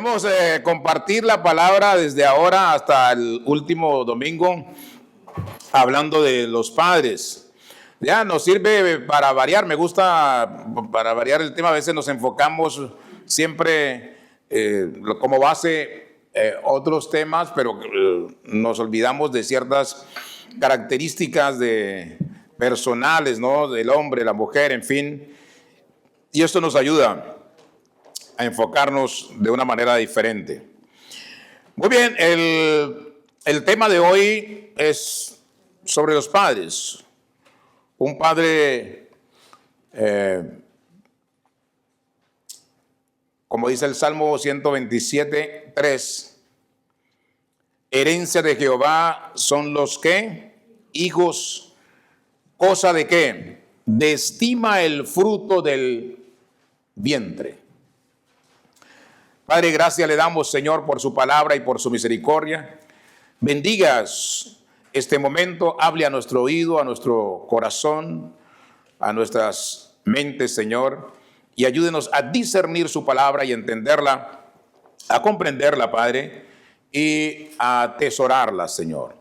Queremos compartir la palabra desde ahora hasta el último domingo, hablando de los padres. Ya nos sirve para variar, me gusta para variar el tema. A veces nos enfocamos siempre como base otros temas, pero nos olvidamos de ciertas características personales, ¿no? Del hombre, la mujer, en fin. Y esto nos ayuda a enfocarnos de una manera diferente. Muy bien, el tema de hoy es sobre los padres. Un padre, como dice el Salmo 127, 3, herencia de Jehová son los que, hijos, cosa de qué, de estima el fruto del vientre. Padre, gracias le damos, Señor, por su palabra y por su misericordia. Bendigas este momento, hable a nuestro oído, a nuestro corazón, a nuestras mentes, Señor, y ayúdenos a discernir su palabra y entenderla, a comprenderla, Padre, y a atesorarla, Señor.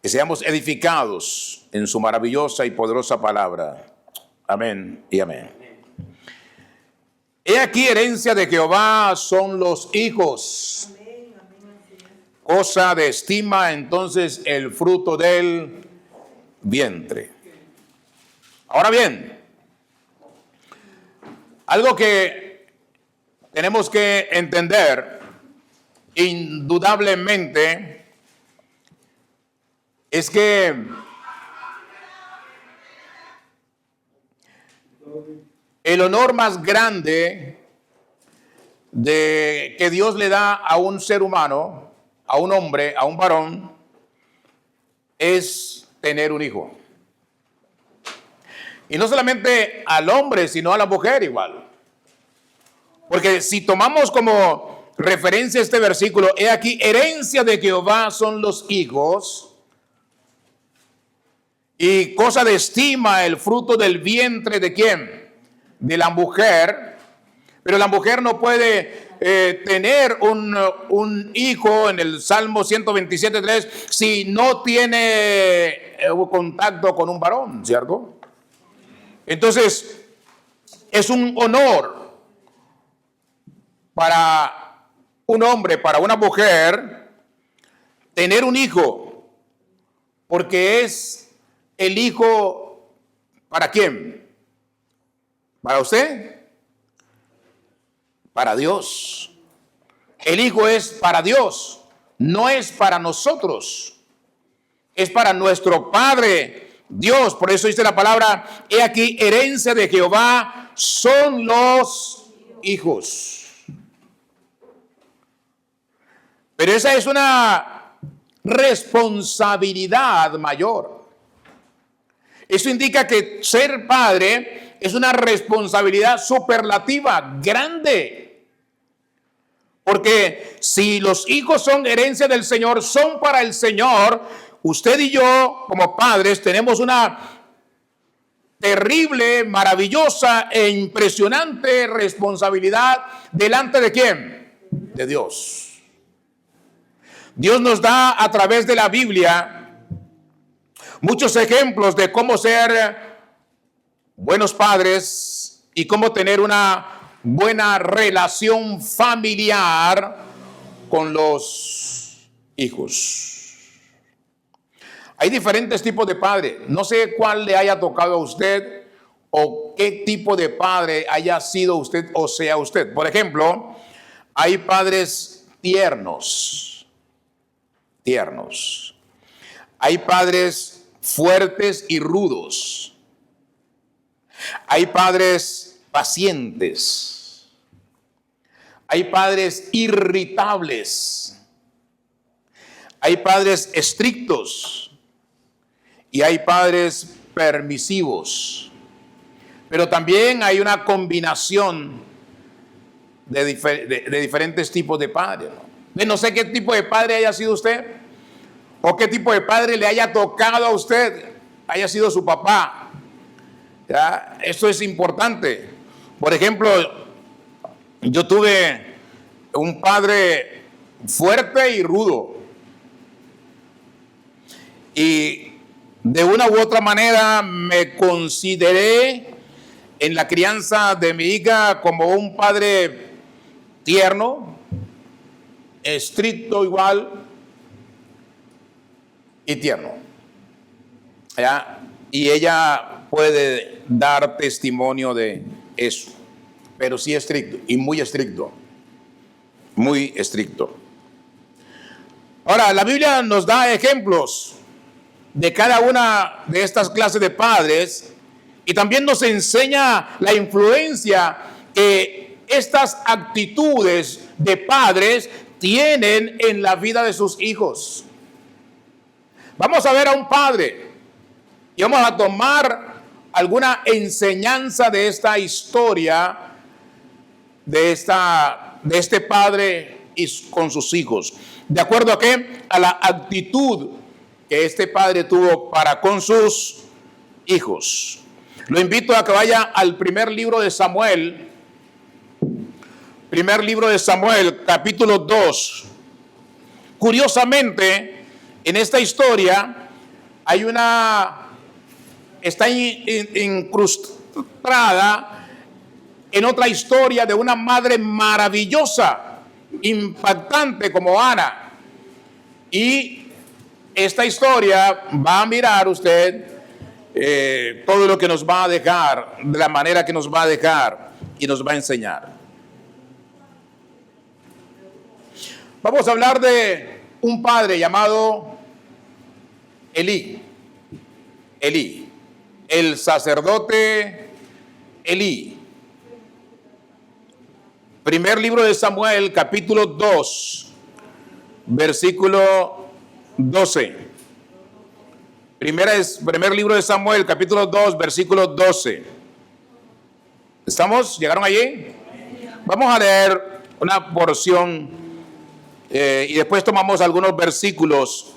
Que seamos edificados en su maravillosa y poderosa palabra. Amén y amén. He aquí, herencia de Jehová son los hijos. Amén, cosa de estima, entonces, el fruto del vientre. Ahora bien, algo que tenemos que entender indudablemente es que el honor más grande que Dios le da a un ser humano, a un hombre, a un varón, es tener un hijo. Y no solamente al hombre, sino a la mujer igual. Porque si tomamos como referencia este versículo, he aquí, herencia de Jehová son los hijos, y cosa de estima el fruto del vientre de ¿quién? De la mujer. Pero la mujer no puede tener un hijo en el Salmo 127.3 si no tiene contacto con un varón, ¿cierto? Entonces, es un honor para un hombre, para una mujer, tener un hijo, porque es el hijo, ¿para quién? ¿Para usted? Para Dios. El hijo es para Dios, no es para nosotros. Es para nuestro Padre Dios. Por eso dice la palabra, he aquí, herencia de Jehová son los hijos. Pero esa es una responsabilidad mayor. Eso indica que ser padre es una responsabilidad superlativa, grande. Porque si los hijos son herencia del Señor, son para el Señor, usted y yo como padres tenemos una terrible, maravillosa e impresionante responsabilidad delante de ¿quién? De Dios. Dios nos da a través de la Biblia muchos ejemplos de cómo ser buenos padres y cómo tener una buena relación familiar con los hijos. Hay diferentes tipos de padres. No sé cuál le haya tocado a usted o qué tipo de padre haya sido usted o sea usted. Por ejemplo, hay padres tiernos. Hay padres fuertes y rudos. Hay padres pacientes. Hay padres irritables. Hay padres estrictos. Y hay padres permisivos. Pero también hay una combinación de diferentes tipos de padres, ¿no? No sé qué tipo de padre haya sido usted, o qué tipo de padre le haya tocado a usted, haya sido su papá. ¿Ya? Esto es importante. Por ejemplo, yo tuve un padre fuerte y rudo. Y de una u otra manera me consideré en la crianza de mi hija como un padre tierno, estricto igual y tierno. ¿Ya? Y ella puede dar testimonio de eso, pero sí estricto y muy estricto, muy estricto. Ahora, la Biblia nos da ejemplos de cada una de estas clases de padres y también nos enseña la influencia que estas actitudes de padres tienen en la vida de sus hijos. Vamos a ver a un padre y vamos a tomar alguna enseñanza de esta historia, de este padre y con sus hijos. ¿De acuerdo a qué? A la actitud que este padre tuvo para con sus hijos. Lo invito a que vaya al primer libro de Samuel. Primer libro de Samuel, capítulo 2. Curiosamente, en esta historia hay está incrustada en otra historia de una madre maravillosa, impactante como Ana. Y esta historia va a mirar usted todo lo que nos va a dejar, de la manera que nos va a dejar y nos va a enseñar. Vamos a hablar de un padre llamado Elí. Elí, el sacerdote Elí. Primer libro de Samuel, capítulo 2, versículo 12. Primer libro de Samuel, capítulo 2, versículo 12. ¿Estamos? ¿Llegaron allí? Vamos a leer una porción y después tomamos algunos versículos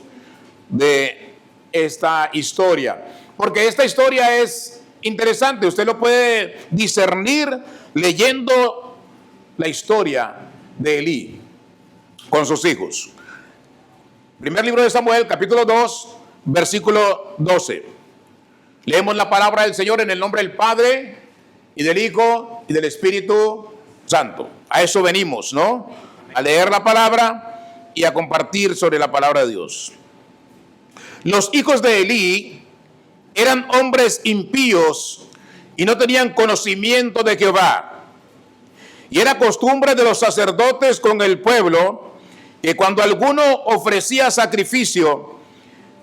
de esta historia. Porque esta historia es interesante. Usted lo puede discernir leyendo la historia de Elí con sus hijos. Primer libro de Samuel, capítulo 2, versículo 12. Leemos la palabra del Señor en el nombre del Padre y del Hijo y del Espíritu Santo. A eso venimos, ¿no? A leer la palabra y a compartir sobre la palabra de Dios. Los hijos de Elí eran hombres impíos y no tenían conocimiento de Jehová. Y era costumbre de los sacerdotes con el pueblo que cuando alguno ofrecía sacrificio,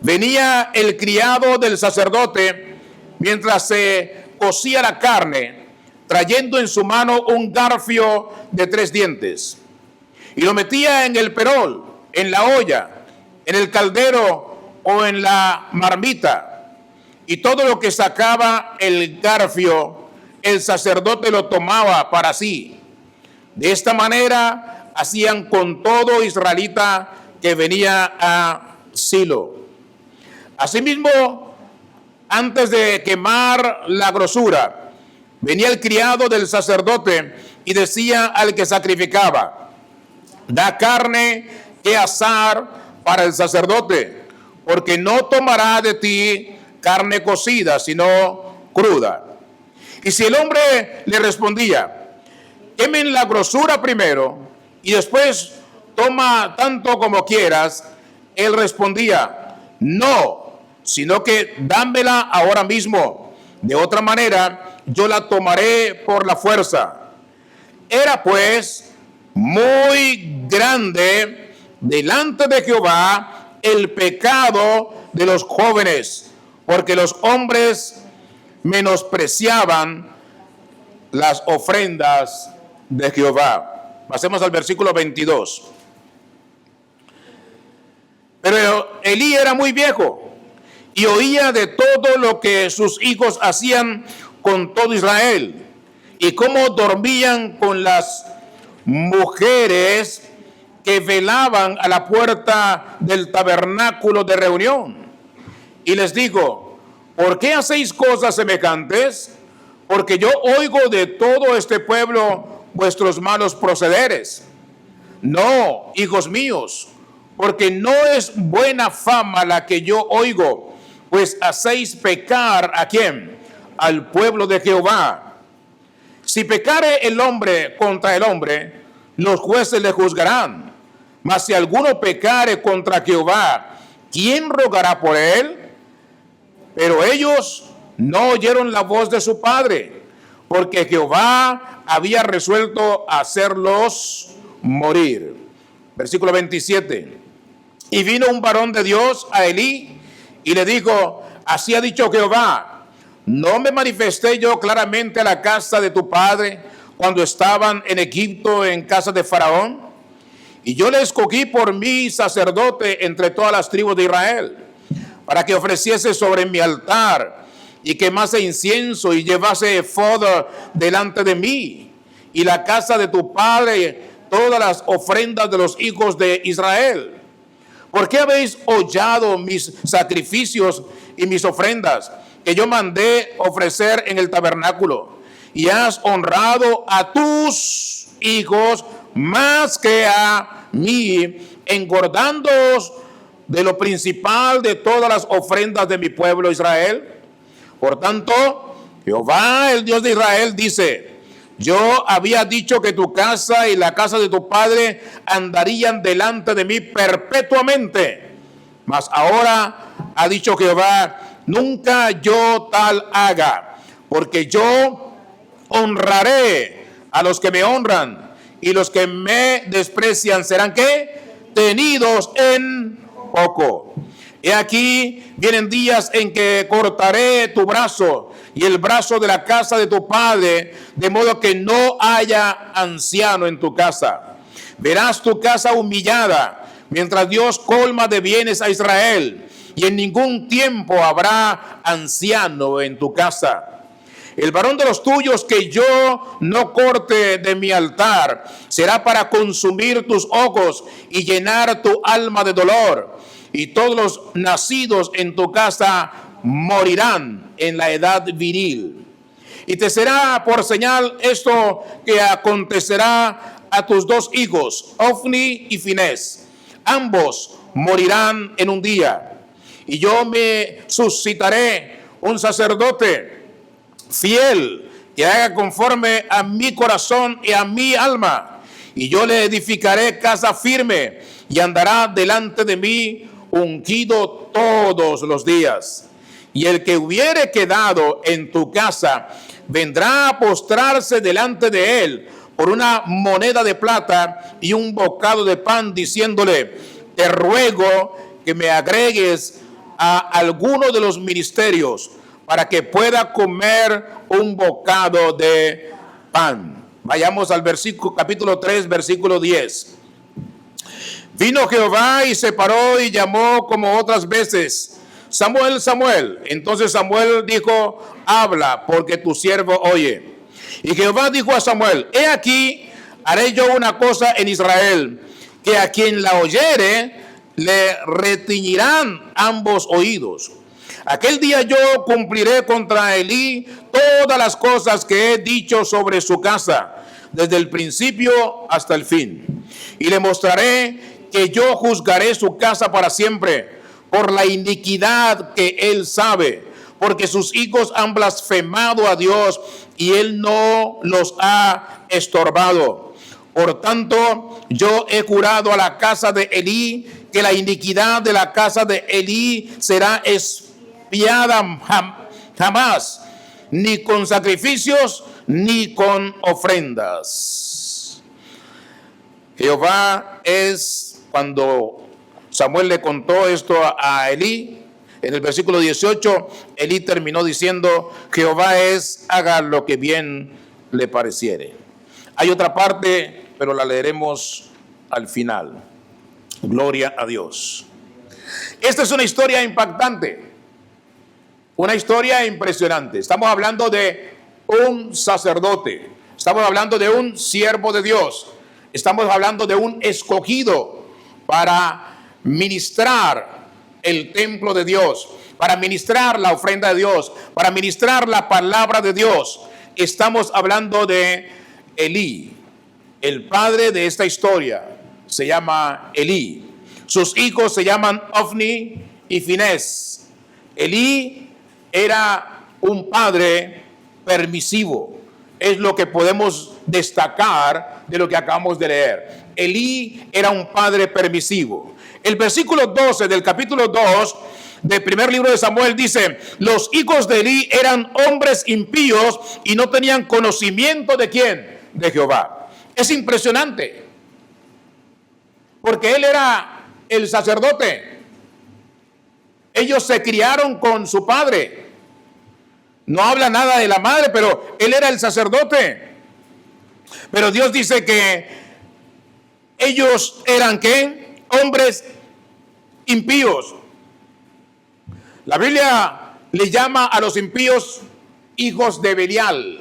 venía el criado del sacerdote mientras se cocía la carne, trayendo en su mano un garfio de 3 dientes. Y lo metía en el perol, en la olla, en el caldero o en la marmita. Y todo lo que sacaba el garfio, el sacerdote lo tomaba para sí. De esta manera hacían con todo israelita que venía a Silo. Asimismo, antes de quemar la grosura, venía el criado del sacerdote y decía al que sacrificaba: da carne que asar para el sacerdote, porque no tomará de ti carne cocida, sino cruda. Y si el hombre le respondía: quemen la grosura primero y después toma tanto como quieras, él respondía: no, sino que dámela ahora mismo, de otra manera yo la tomaré por la fuerza. Era pues muy grande delante de Jehová el pecado de los jóvenes, porque los hombres menospreciaban las ofrendas de Jehová. Pasemos al versículo 22. Pero Elí era muy viejo y oía de todo lo que sus hijos hacían con todo Israel y cómo dormían con las mujeres que velaban a la puerta del tabernáculo de reunión. Y les digo: ¿por qué hacéis cosas semejantes? Porque yo oigo de todo este pueblo vuestros malos procederes. No, hijos míos, porque no es buena fama la que yo oigo, pues hacéis pecar ¿a quién? Al pueblo de Jehová. Si pecare el hombre contra el hombre, los jueces le juzgarán. Mas si alguno pecare contra Jehová, ¿quién rogará por él? Pero ellos no oyeron la voz de su padre, porque Jehová había resuelto hacerlos morir. Versículo 27. Y vino un varón de Dios a Elí y le dijo: así ha dicho Jehová, ¿no me manifesté yo claramente a la casa de tu padre cuando estaban en Egipto en casa de Faraón? Y yo le escogí por mí sacerdote entre todas las tribus de Israel, para que ofreciese sobre mi altar y quemase incienso y llevase efod delante de mí, y la casa de tu padre todas las ofrendas de los hijos de Israel. ¿Por qué habéis hollado mis sacrificios y mis ofrendas que yo mandé ofrecer en el tabernáculo? Y has honrado a tus hijos más que a mí, engordándoos de lo principal de todas las ofrendas de mi pueblo Israel. Por tanto, Jehová, el Dios de Israel, dice: yo había dicho que tu casa y la casa de tu padre andarían delante de mí perpetuamente. Mas ahora ha dicho Jehová: nunca yo tal haga, porque yo honraré a los que me honran, y los que me desprecian serán ¿qué? Tenidos en poco. He aquí vienen días en que cortaré tu brazo y el brazo de la casa de tu padre, de modo que no haya anciano en tu casa. Verás tu casa humillada, mientras Dios colma de bienes a Israel, y en ningún tiempo habrá anciano en tu casa. El varón de los tuyos que yo no corte de mi altar será para consumir tus ojos y llenar tu alma de dolor. Y todos los nacidos en tu casa morirán en la edad viril. Y te será por señal esto que acontecerá a tus dos hijos, Ofni y Finés. Ambos morirán en un día. Y yo me suscitaré un sacerdote fiel que haga conforme a mi corazón y a mi alma. Y yo le edificaré casa firme y andará delante de mí ungido todos los días. Y el que hubiere quedado en tu casa vendrá a postrarse delante de él por una moneda de plata y un bocado de pan, diciéndole: te ruego que me agregues a alguno de los ministerios para que pueda comer un bocado de pan. Vayamos al capítulo 3, versículo 10. Vino Jehová y se paró y llamó como otras veces: Samuel, Samuel. Entonces Samuel dijo: habla, porque tu siervo oye. Y Jehová dijo a Samuel: he aquí, haré yo una cosa en Israel, que a quien la oyere le retiñirán ambos oídos. Aquel día yo cumpliré contra Elí todas las cosas que he dicho sobre su casa, desde el principio hasta el fin. Y le mostraré que yo juzgaré su casa para siempre por la iniquidad que él sabe, porque sus hijos han blasfemado a Dios y él no los ha estorbado. Por tanto, yo he jurado a la casa de Elí que la iniquidad de la casa de Elí será expiada jamás, ni con sacrificios ni con ofrendas. Jehová es, cuando Samuel le contó esto a Elí, en el versículo 18, Elí terminó diciendo: Jehová es, haga lo que bien le pareciere. Hay otra parte, pero la leeremos al final. Gloria a Dios. Esta es una historia impactante, una historia impresionante. Estamos hablando de un sacerdote, estamos hablando de un siervo de Dios, estamos hablando de un escogido para ministrar el templo de Dios, para ministrar la ofrenda de Dios, para ministrar la palabra de Dios. Estamos hablando de Elí, el padre de esta historia, se llama Elí. Sus hijos se llaman Ofni y Finés. Elí era un padre permisivo. Es lo que podemos destacar de lo que acabamos de leer. Elí era un padre permisivo. El versículo 12 del capítulo 2 del primer libro de Samuel dice: los hijos de Elí eran hombres impíos y no tenían conocimiento ¿de quién? De Jehová. Es impresionante, porque él era el sacerdote. Ellos se criaron con su padre. No habla nada de la madre, pero él era el sacerdote. Pero Dios dice que ellos eran ¿qué? Hombres impíos. La Biblia le llama a los impíos hijos de Belial.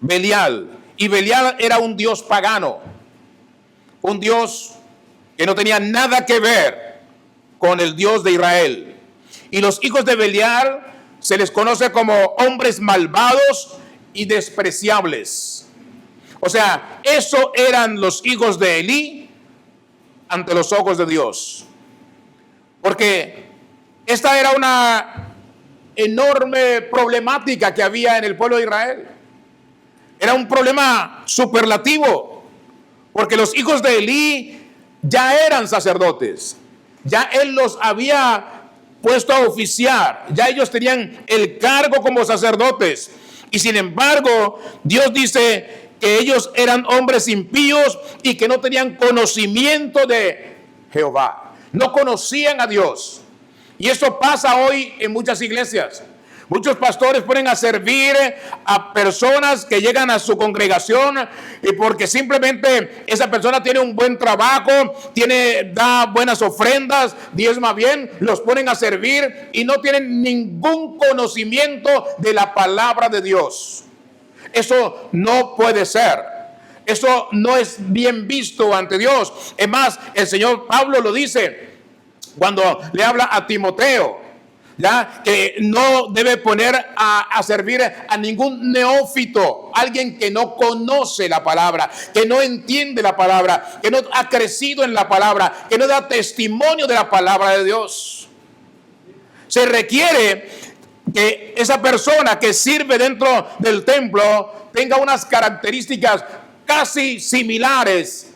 Belial. Y Belial era un dios pagano. Un dios que no tenía nada que ver con el Dios de Israel. Y los hijos de Belial se les conoce como hombres malvados y despreciables. O sea, eso eran los hijos de Elí ante los ojos de Dios. Porque esta era una enorme problemática que había en el pueblo de Israel. Era un problema superlativo, porque los hijos de Elí ya eran sacerdotes. Ya él los había puesto a oficiar. Ya ellos tenían el cargo como sacerdotes. Y sin embargo, Dios dice que ellos eran hombres impíos y que no tenían conocimiento de Jehová. No conocían a Dios. Y eso pasa hoy en muchas iglesias. Muchos pastores ponen a servir a personas que llegan a su congregación y porque simplemente esa persona tiene un buen trabajo, da buenas ofrendas, diezma bien, los ponen a servir y no tienen ningún conocimiento de la palabra de Dios. Eso no puede ser. Eso no es bien visto ante Dios. Es más, el Señor Pablo lo dice cuando le habla a Timoteo, ¿ya? Que no debe poner a servir a ningún neófito, alguien que no conoce la palabra, que no entiende la palabra, que no ha crecido en la palabra, que no da testimonio de la palabra de Dios. Se requiere que esa persona que sirve dentro del templo tenga unas características casi similares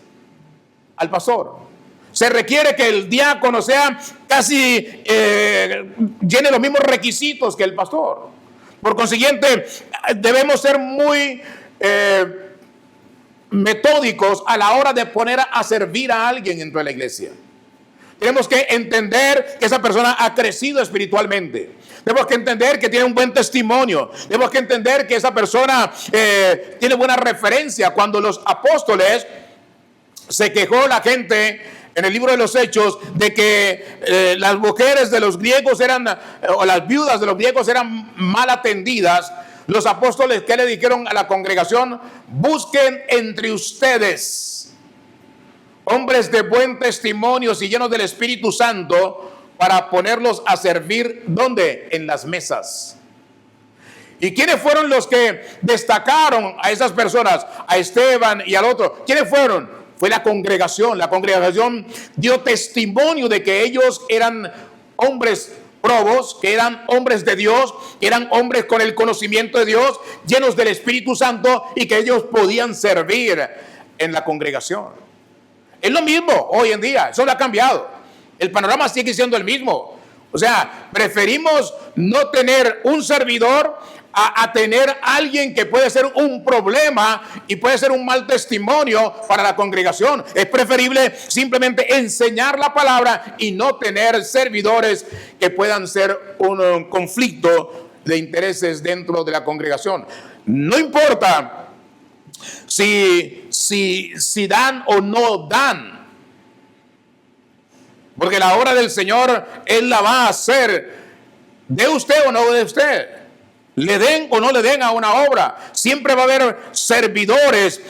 al pastor. Se requiere que el diácono sea casi llene los mismos requisitos que el pastor. Por consiguiente, debemos ser muy metódicos a la hora de poner a servir a alguien dentro de la iglesia. Tenemos que entender que esa persona ha crecido espiritualmente. Tenemos que entender que tiene un buen testimonio. Tenemos que entender que esa persona tiene buena referencia. Cuando los apóstoles se quejó la gente en el libro de los Hechos de que las mujeres de los griegos o las viudas de los griegos eran mal atendidas, los apóstoles, ¿qué le dijeron a la congregación? Busquen entre ustedes hombres de buen testimonio y llenos del Espíritu Santo para ponerlos a servir, ¿dónde? En las mesas. ¿Y quiénes fueron los que destacaron a esas personas? A Esteban y al otro. ¿Quiénes fueron? Fue la congregación. La congregación dio testimonio de que ellos eran hombres probos, que eran hombres de Dios, que eran hombres con el conocimiento de Dios, llenos del Espíritu Santo y que ellos podían servir en la congregación. Es lo mismo hoy en día, eso no ha cambiado. El panorama sigue siendo el mismo. O sea, preferimos no tener un servidor a tener alguien que puede ser un problema y puede ser un mal testimonio para la congregación. Es preferible simplemente enseñar la palabra y no tener servidores que puedan ser un conflicto de intereses dentro de la congregación. No importa si dan o no dan, porque la obra del Señor Él la va a hacer, de usted o no de usted. Le den o no le den a una obra, siempre va a haber servidores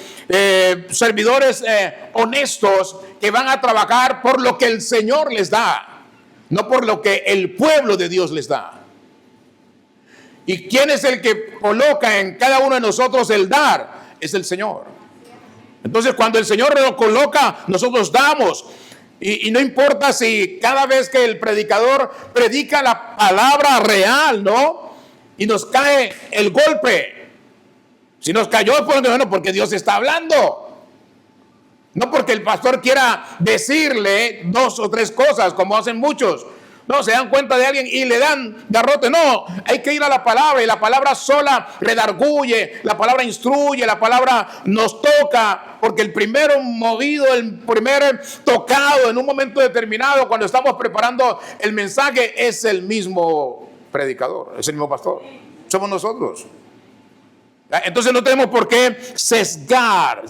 honestos que van a trabajar por lo que el Señor les da, no por lo que el pueblo de Dios les da. ¿Y quién es el que coloca en cada uno de nosotros el dar? Es el Señor. Entonces, cuando el Señor lo coloca, nosotros damos. Y no importa si cada vez que el predicador predica la palabra real, ¿no? Y nos cae el golpe. Si nos cayó, pues bueno, porque Dios está hablando. No porque el pastor quiera decirle 2 o 3 cosas, como hacen muchos. No, se dan cuenta de alguien y le dan garrote. No, hay que ir a la palabra, y la palabra sola redarguye, la palabra instruye, la palabra nos toca, porque el primero movido, el primer tocado en un momento determinado, cuando estamos preparando el mensaje, es el mismo predicador, es el mismo pastor, somos nosotros. Entonces no tenemos por qué sesgar.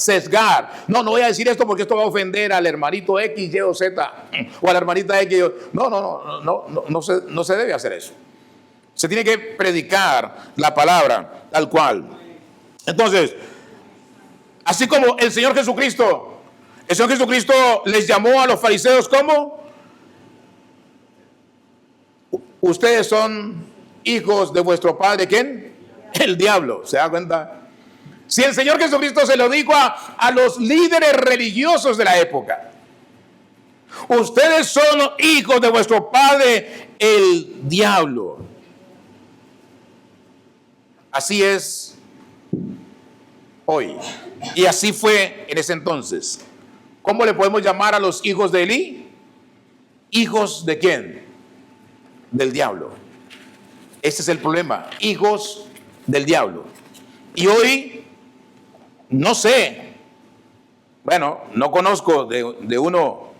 No voy a decir esto porque esto va a ofender al hermanito X, Y o Z, o a la hermanita X. No se debe hacer eso. Se tiene que predicar la palabra tal cual. Entonces, así como el Señor Jesucristo les llamó a los fariseos, ¿cómo? Ustedes son hijos de vuestro padre, ¿quién? El diablo. ¿Se da cuenta? Si el Señor Jesucristo se lo dijo a los líderes religiosos de la época, ustedes son hijos de vuestro padre el diablo. Así es hoy, y así fue en ese entonces. ¿Cómo le podemos llamar a los hijos de Elí? ¿Hijos de quién? Del diablo. Ese es el problema, hijos del diablo. Y hoy, no sé, bueno, no conozco de uno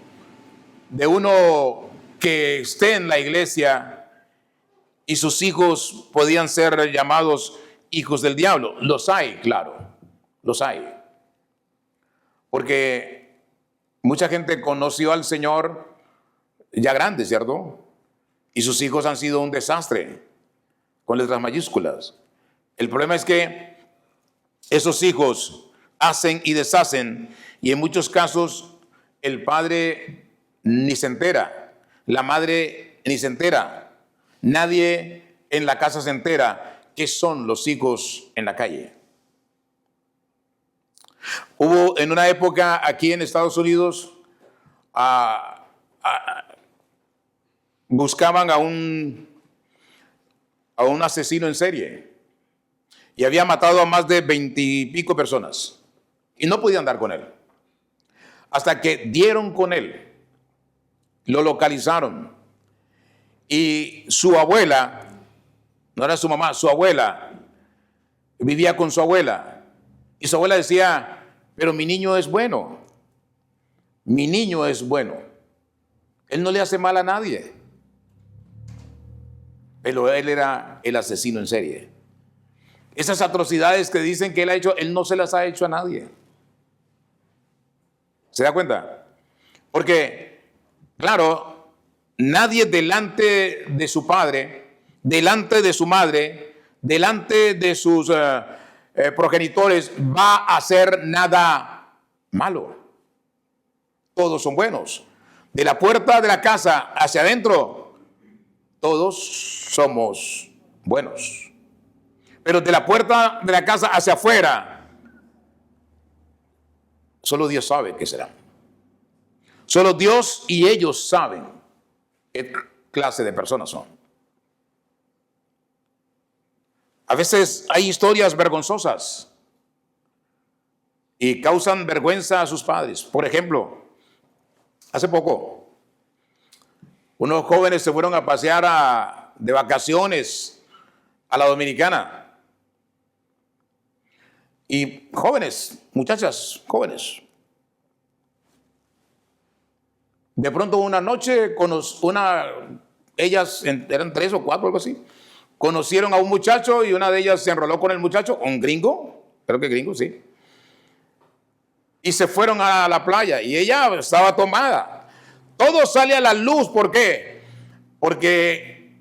que esté en la iglesia y sus hijos podían ser llamados hijos del diablo. Los hay, claro, los hay. Porque mucha gente conoció al Señor ya grande, ¿cierto? Y sus hijos han sido un desastre, con letras mayúsculas. El problema es que esos hijos hacen y deshacen, y en muchos casos el padre ni se entera, la madre ni se entera, nadie en la casa se entera que son los hijos en la calle. Hubo en una época aquí en Estados Unidos, buscaban a un asesino en serie. Y había matado a más de 20 y pico personas. Y no podían dar con él. Hasta que dieron con él. Lo localizaron. Y su abuela, no era su mamá, su abuela, vivía con su abuela. Y su abuela decía, pero mi niño es bueno. Mi niño es bueno. Él no le hace mal a nadie. Pero él era el asesino en serie. Esas atrocidades que dicen que él ha hecho, él no se las ha hecho a nadie. ¿Se da cuenta? Porque, claro, nadie delante de su padre, delante de su madre, delante de sus progenitores va a hacer nada malo. Todos son buenos. De la puerta de la casa hacia adentro, todos somos buenos. Pero de la puerta de la casa hacia afuera, solo Dios sabe qué será. Solo Dios y ellos saben qué clase de personas son. A veces hay historias vergonzosas y causan vergüenza a sus padres. Por ejemplo, hace poco, unos jóvenes se fueron a pasear de vacaciones a la Dominicana. Y jóvenes, muchachas jóvenes. De pronto una noche, ellas eran 3 o 4, algo así, conocieron a un muchacho y una de ellas se enroló con el muchacho, un gringo, creo que gringo, sí. Y se fueron a la playa y ella estaba tomada. Todo sale a la luz, ¿por qué? Porque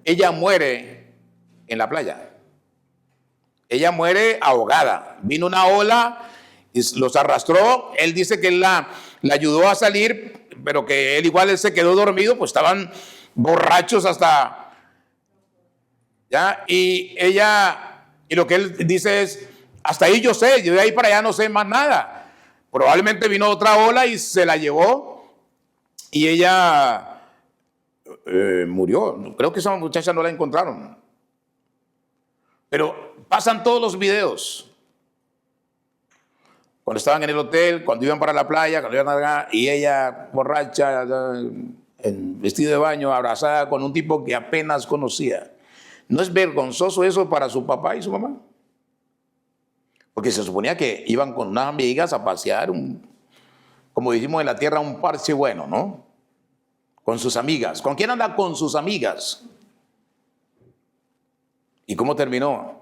ella muere en la playa. Ella muere ahogada. Vino una ola y los arrastró. Él dice que él la ayudó a salir, pero que él se quedó dormido, pues estaban borrachos hasta... ¿ya? Y lo que él dice es, hasta ahí yo sé, yo de ahí para allá no sé más nada. Probablemente vino otra ola y se la llevó y ella murió. Creo que esa muchacha no la encontraron. Pero pasan todos los videos. Cuando estaban en el hotel, cuando iban para la playa, cuando iban acá, y ella borracha, en vestido de baño, abrazada con un tipo que apenas conocía. ¿No es vergonzoso eso para su papá y su mamá? Porque se suponía que iban con unas amigas a pasear, como decimos en la tierra, un parche bueno, ¿no? Con sus amigas. ¿Con quién anda? Con sus amigas. ¿Y cómo terminó?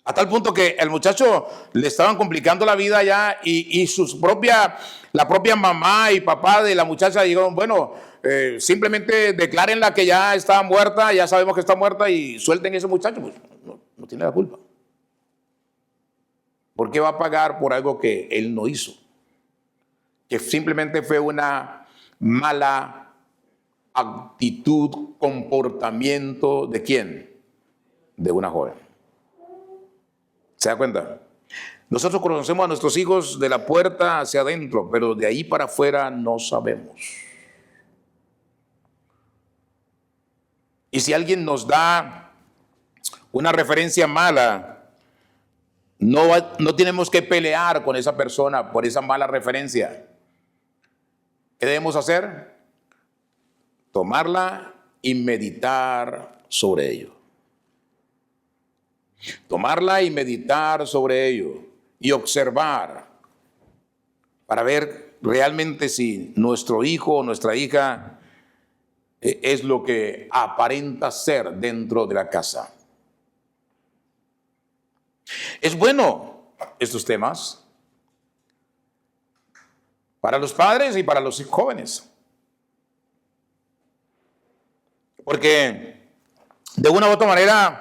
A tal punto que el muchacho le estaban complicando la vida ya y la propia mamá y papá de la muchacha dijeron, bueno, simplemente declárenla que ya está muerta, ya sabemos que está muerta y suelten a ese muchacho. Pues no tiene la culpa. ¿Por qué va a pagar por algo que él no hizo? Que simplemente fue una mala actitud, comportamiento ¿de quién? De una joven. ¿Se da cuenta? Nosotros conocemos a nuestros hijos de la puerta hacia adentro, pero de ahí para afuera no sabemos. Y si alguien nos da una referencia mala, no tenemos que pelear con esa persona por esa mala referencia. ¿Qué debemos hacer? Tomarla y meditar sobre ello. Tomarla y meditar sobre ello y observar para ver realmente si nuestro hijo o nuestra hija es lo que aparenta ser dentro de la casa. Es bueno estos temas para los padres y para los jóvenes, porque de una u otra manera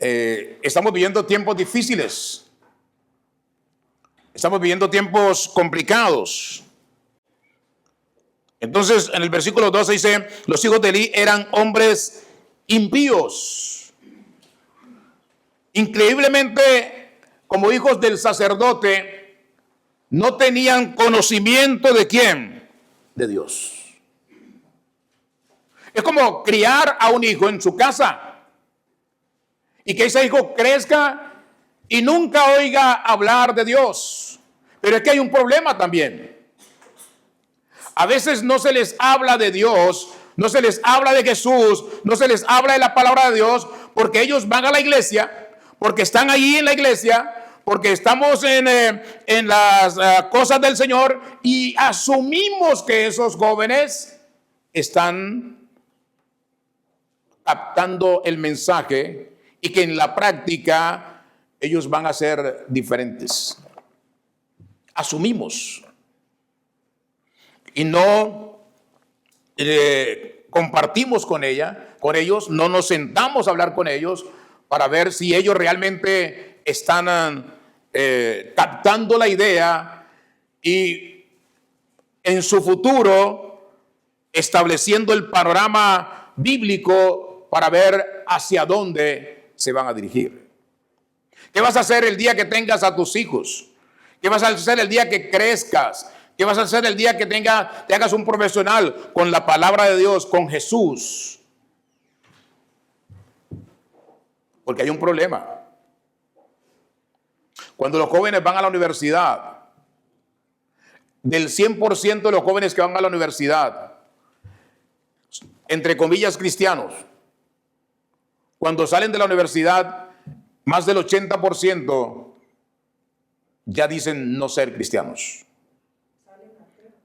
estamos viviendo tiempos difíciles, estamos viviendo tiempos complicados. Entonces, en el versículo 12 dice, los hijos de Elí eran hombres impíos. Increíblemente, como hijos del sacerdote, no tenían conocimiento de quién, de Dios. Es como criar a un hijo en su casa y que ese hijo crezca y nunca oiga hablar de Dios. Pero es que hay un problema también. A veces no se les habla de Dios, no se les habla de Jesús, no se les habla de la palabra de Dios, porque ellos van a la iglesia, porque están allí en la iglesia, porque estamos en las cosas del Señor y asumimos que esos jóvenes están captando el mensaje y que en la práctica ellos van a ser diferentes. Asumimos. Y no compartimos con ellos, no nos sentamos a hablar con ellos para ver si ellos realmente están captando la idea y en su futuro estableciendo el panorama bíblico para ver hacia dónde se van a dirigir. ¿Qué vas a hacer el día que tengas a tus hijos? ¿Qué vas a hacer el día que crezcas? ¿Qué vas a hacer el día que te hagas un profesional con la palabra de Dios, con Jesús? Porque hay un problema. Cuando los jóvenes van a la universidad, del 100% de los jóvenes que van a la universidad, entre comillas cristianos, cuando salen de la universidad, más del 80% ya dicen no ser cristianos.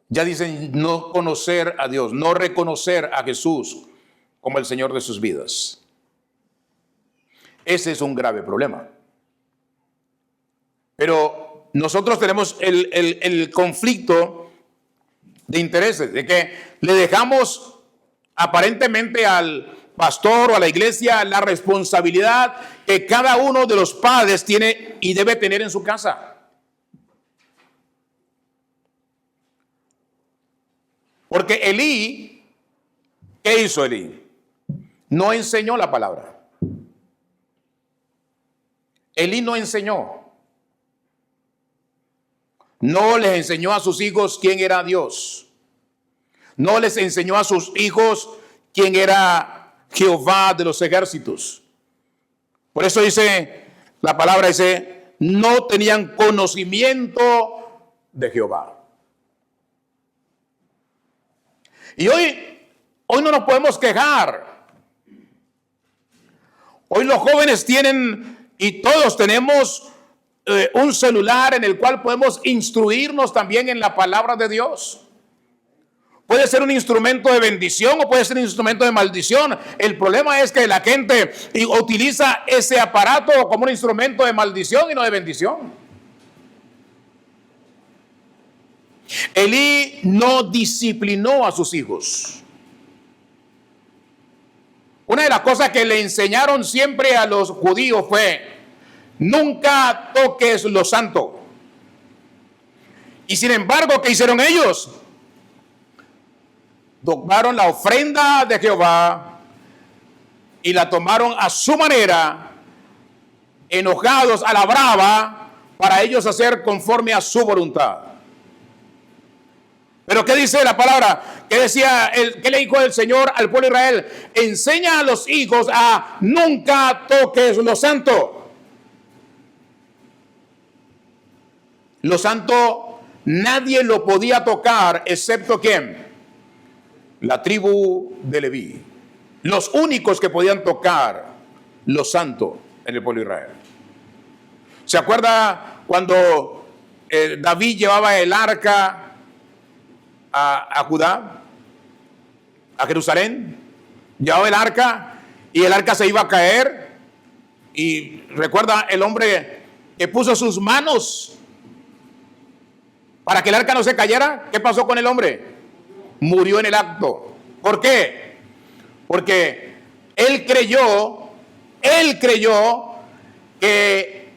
Ya dicen no conocer a Dios, no reconocer a Jesús como el Señor de sus vidas. Ese es un grave problema. Pero nosotros tenemos el conflicto de intereses, de que le dejamos aparentemente al pastor o a la iglesia la responsabilidad que cada uno de los padres tiene y debe tener en su casa. Porque Elí, ¿qué hizo Elí? No enseñó la palabra. Elí no enseñó. no les enseñó a sus hijos quién era Dios. No les enseñó a sus hijos quién era Jehová de los ejércitos. Por eso dice, la palabra dice, no tenían conocimiento de Jehová. Y hoy no nos podemos quejar. Hoy los jóvenes tienen, y todos tenemos, un celular en el cual podemos instruirnos también en la palabra de Dios. Puede ser un instrumento de bendición o puede ser un instrumento de maldición. El problema es que la gente utiliza ese aparato como un instrumento de maldición y no de bendición. Elí no disciplinó a sus hijos. Una de las cosas que le enseñaron siempre a los judíos fue: nunca toques lo santo. Y sin embargo, ¿qué hicieron ellos? Tomaron la ofrenda de Jehová y la tomaron a su manera, enojados a la brava, para ellos hacer conforme a su voluntad. Pero ¿qué dice la palabra? ¿Qué decía? ¿Qué le dijo el Señor al pueblo de Israel? Enseña a los hijos a nunca toques lo santo. Lo santo nadie lo podía tocar excepto ¿quién? La tribu de Leví. Los únicos que podían tocar lo santo en el pueblo de Israel. ¿Se acuerda cuando David llevaba el arca a Judá, a Jerusalén? Llevaba el arca y el arca se iba a caer. Y recuerda el hombre que puso sus manos para que el arca no se cayera. ¿Qué pasó con el hombre? Murió en el acto. ¿Por qué? Porque él creyó que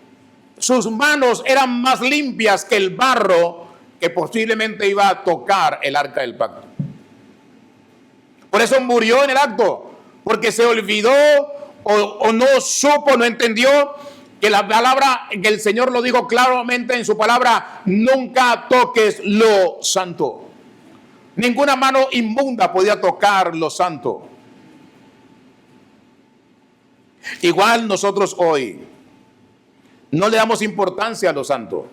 sus manos eran más limpias que el barro que posiblemente iba a tocar el arca del pacto. Por eso murió en el acto, porque se olvidó o no supo, no entendió que la palabra, que el Señor lo dijo claramente en su palabra: nunca toques lo santo. Ninguna mano inmunda podía tocar lo santo. Igual nosotros hoy no le damos importancia a lo santo.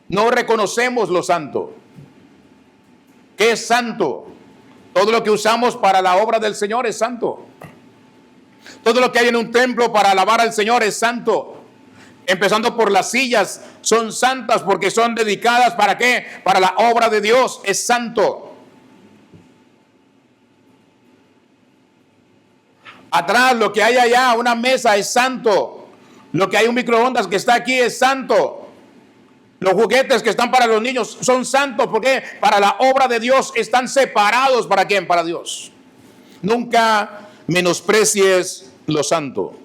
No reconocemos lo santo. ¿Qué es santo? Todo lo que usamos para la obra del Señor es santo. Todo lo que hay en un templo para alabar al Señor es santo. Empezando por las sillas, son santas porque son dedicadas ¿para qué? Para la obra de Dios, es santo. Atrás, lo que hay allá, una mesa, es santo. Lo que hay, un microondas que está aquí, es santo. Los juguetes que están para los niños son santos porque para la obra de Dios están separados. ¿Para quién? Para Dios. Nunca menosprecies lo santo.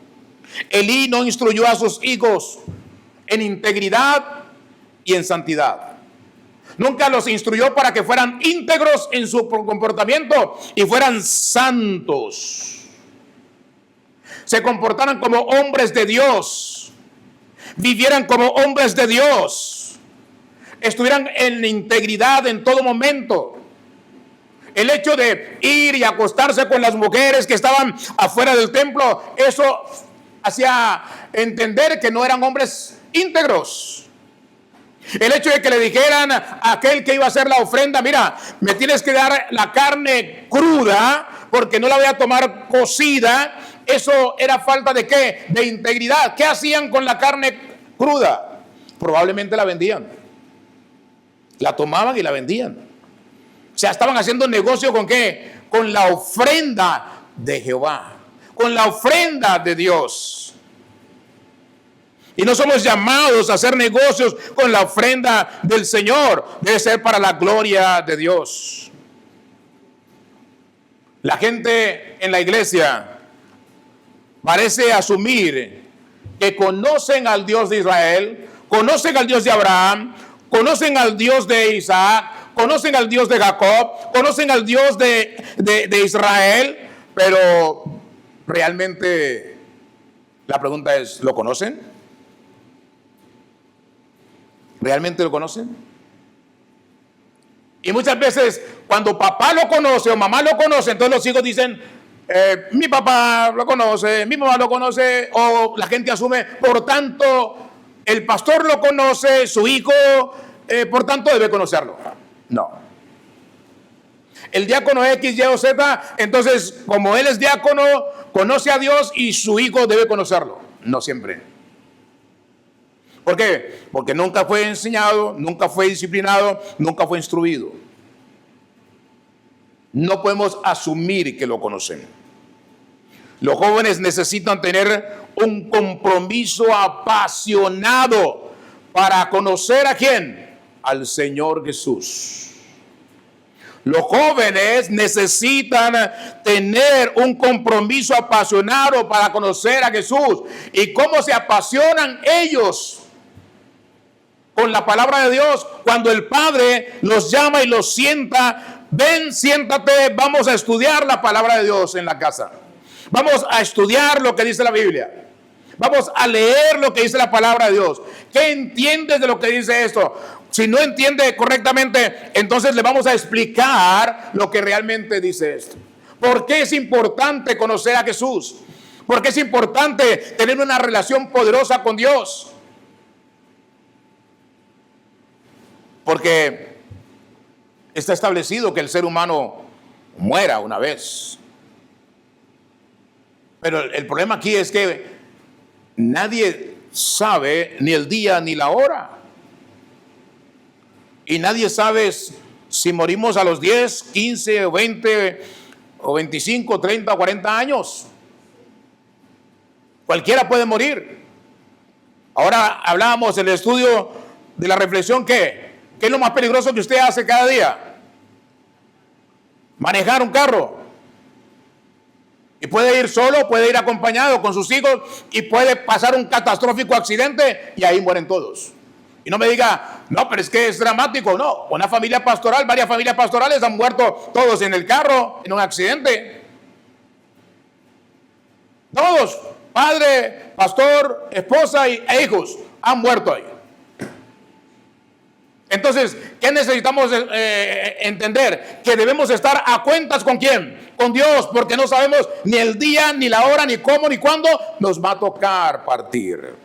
Elí no instruyó a sus hijos en integridad y en santidad. Nunca los instruyó para que fueran íntegros en su comportamiento y fueran santos. Se comportaran como hombres de Dios, vivieran como hombres de Dios, estuvieran en integridad en todo momento. El hecho de ir y acostarse con las mujeres que estaban afuera del templo, eso hacía entender que no eran hombres íntegros. El hecho de que le dijeran a aquel que iba a hacer la ofrenda: mira, me tienes que dar la carne cruda porque no la voy a tomar cocida. Eso era falta de ¿qué? De integridad. ¿Qué hacían con la carne cruda? Probablemente la vendían. La tomaban y la vendían. O sea, estaban haciendo negocio ¿con qué? Con la ofrenda de Jehová, con la ofrenda de Dios. Y no somos llamados a hacer negocios con la ofrenda del Señor. Debe ser para la gloria de Dios. La gente en la iglesia parece asumir que conocen al Dios de Israel, conocen al Dios de Abraham, conocen al Dios de Isaac, conocen al Dios de Jacob, conocen al Dios de Israel, pero realmente la pregunta es: ¿lo conocen? ¿Realmente lo conocen? Y muchas veces cuando papá lo conoce o mamá lo conoce, entonces los hijos dicen, mi papá lo conoce, mi mamá lo conoce, o la gente asume, por tanto, el pastor lo conoce, su hijo, por tanto debe conocerlo. No. El diácono X, Y o Z, entonces como él es diácono, conoce a Dios y su hijo debe conocerlo. No siempre. ¿Por qué? Porque nunca fue enseñado, nunca fue disciplinado, nunca fue instruido. No podemos asumir que lo conocen. Los jóvenes necesitan tener un compromiso apasionado para conocer ¿a quién? Al Señor Jesús. Los jóvenes necesitan tener un compromiso apasionado para conocer a Jesús. ¿Y cómo se apasionan ellos con la palabra de Dios? Cuando el Padre los llama y los sienta, ven, siéntate, vamos a estudiar la palabra de Dios en la casa. Vamos a estudiar lo que dice la Biblia. Vamos a leer lo que dice la palabra de Dios. ¿Qué entiendes de lo que dice esto? Si no entiende correctamente, entonces le vamos a explicar lo que realmente dice esto. ¿Por qué es importante conocer a Jesús? ¿Por qué es importante tener una relación poderosa con Dios? Porque está establecido que el ser humano muera una vez. Pero el problema aquí es que nadie sabe ni el día ni la hora. Y nadie sabe si morimos a los 10, 15 o 20 o 25, 30 o 40 años. Cualquiera puede morir. Ahora hablábamos en el estudio de la reflexión ¿qué es lo más peligroso que usted hace cada día? Manejar un carro. Y puede ir solo, puede ir acompañado con sus hijos y puede pasar un catastrófico accidente y ahí mueren todos. Y no me diga, no, pero es que es dramático. No, una familia pastoral, varias familias pastorales han muerto todos en el carro, en un accidente. Todos, padre, pastor, esposa e hijos han muerto ahí. Entonces, ¿qué necesitamos entender? Que debemos estar a cuentas ¿con quién? Con Dios, porque no sabemos ni el día, ni la hora, ni cómo, ni cuándo nos va a tocar partir.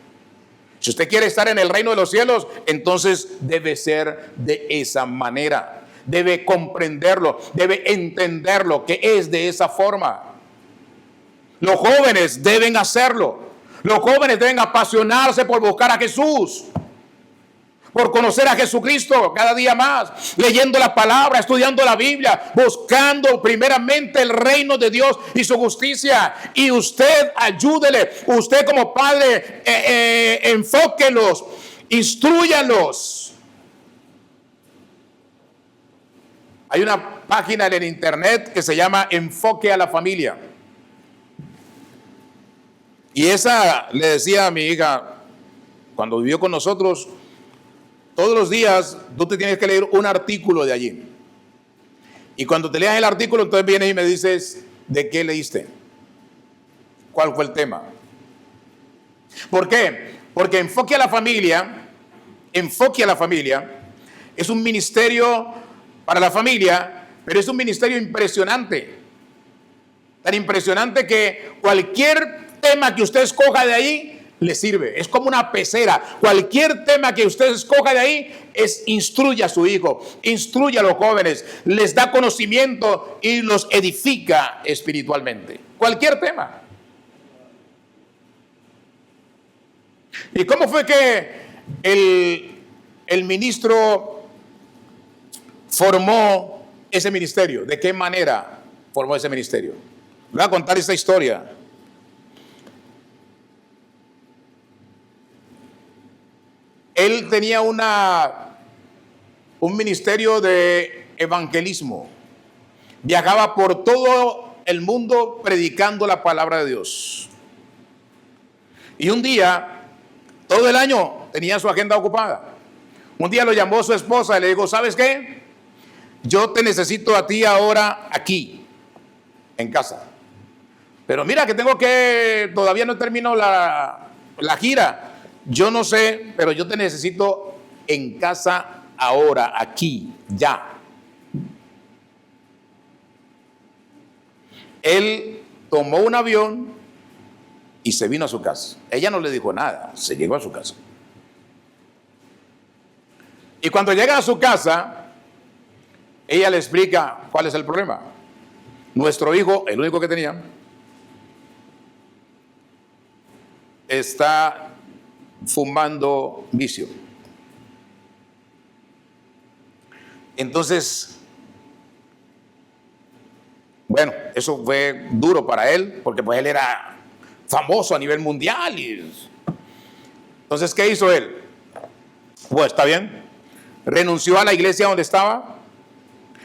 Si usted quiere estar en el reino de los cielos, entonces debe ser de esa manera. Debe comprenderlo, debe entenderlo, que es de esa forma. Los jóvenes deben hacerlo. Los jóvenes deben apasionarse por buscar a Jesús, por conocer a Jesucristo cada día más, leyendo la palabra, estudiando la Biblia, buscando primeramente el reino de Dios y su justicia. Y usted ayúdele, usted como padre, enfóquelos, instrúyalos. Hay una página en el internet que se llama Enfoque a la Familia. Y esa le decía a mi hija, cuando vivió con nosotros, todos los días tú te tienes que leer un artículo de allí. Y cuando te leas el artículo, entonces vienes y me dices, ¿de qué leíste? ¿Cuál fue el tema? ¿Por qué? Porque Enfoque a la Familia es un ministerio para la familia, pero es un ministerio impresionante. Tan impresionante que cualquier tema que usted escoja de ahí le sirve. Es como una pecera. Cualquier tema que usted escoja de ahí instruye a su hijo, instruye a los jóvenes, les da conocimiento y los edifica espiritualmente. Cualquier tema. ¿Y cómo fue que el ministro formó ese ministerio? ¿De qué manera formó ese ministerio? Voy a contar esta historia. Él tenía un ministerio de evangelismo. Viajaba por todo el mundo predicando la palabra de Dios. Y un día, todo el año tenía su agenda ocupada. Un día lo llamó su esposa y le dijo, ¿sabes qué? Yo te necesito a ti ahora aquí, en casa. Pero mira que todavía no termino la gira. Yo no sé, pero yo te necesito en casa ahora, aquí, ya. Él tomó un avión y se vino a su casa. Ella no le dijo nada, se llegó a su casa. Y cuando llega a su casa, ella le explica cuál es el problema. Nuestro hijo, el único que tenía, está fumando vicio. Entonces, bueno, eso fue duro para él, porque pues él era famoso a nivel mundial. Entonces, ¿qué hizo él? Pues está bien, renunció a la iglesia donde estaba,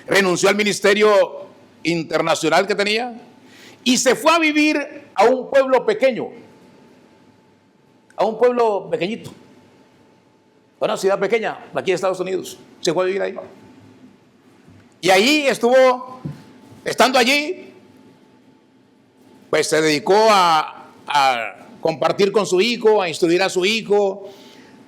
renunció al ministerio internacional que tenía y se fue a vivir a un pueblo pequeño, a un pueblo pequeñito, a una ciudad pequeña, aquí en Estados Unidos. Se fue a vivir ahí. Y ahí estuvo, estando allí, pues se dedicó a compartir con su hijo, a instruir a su hijo,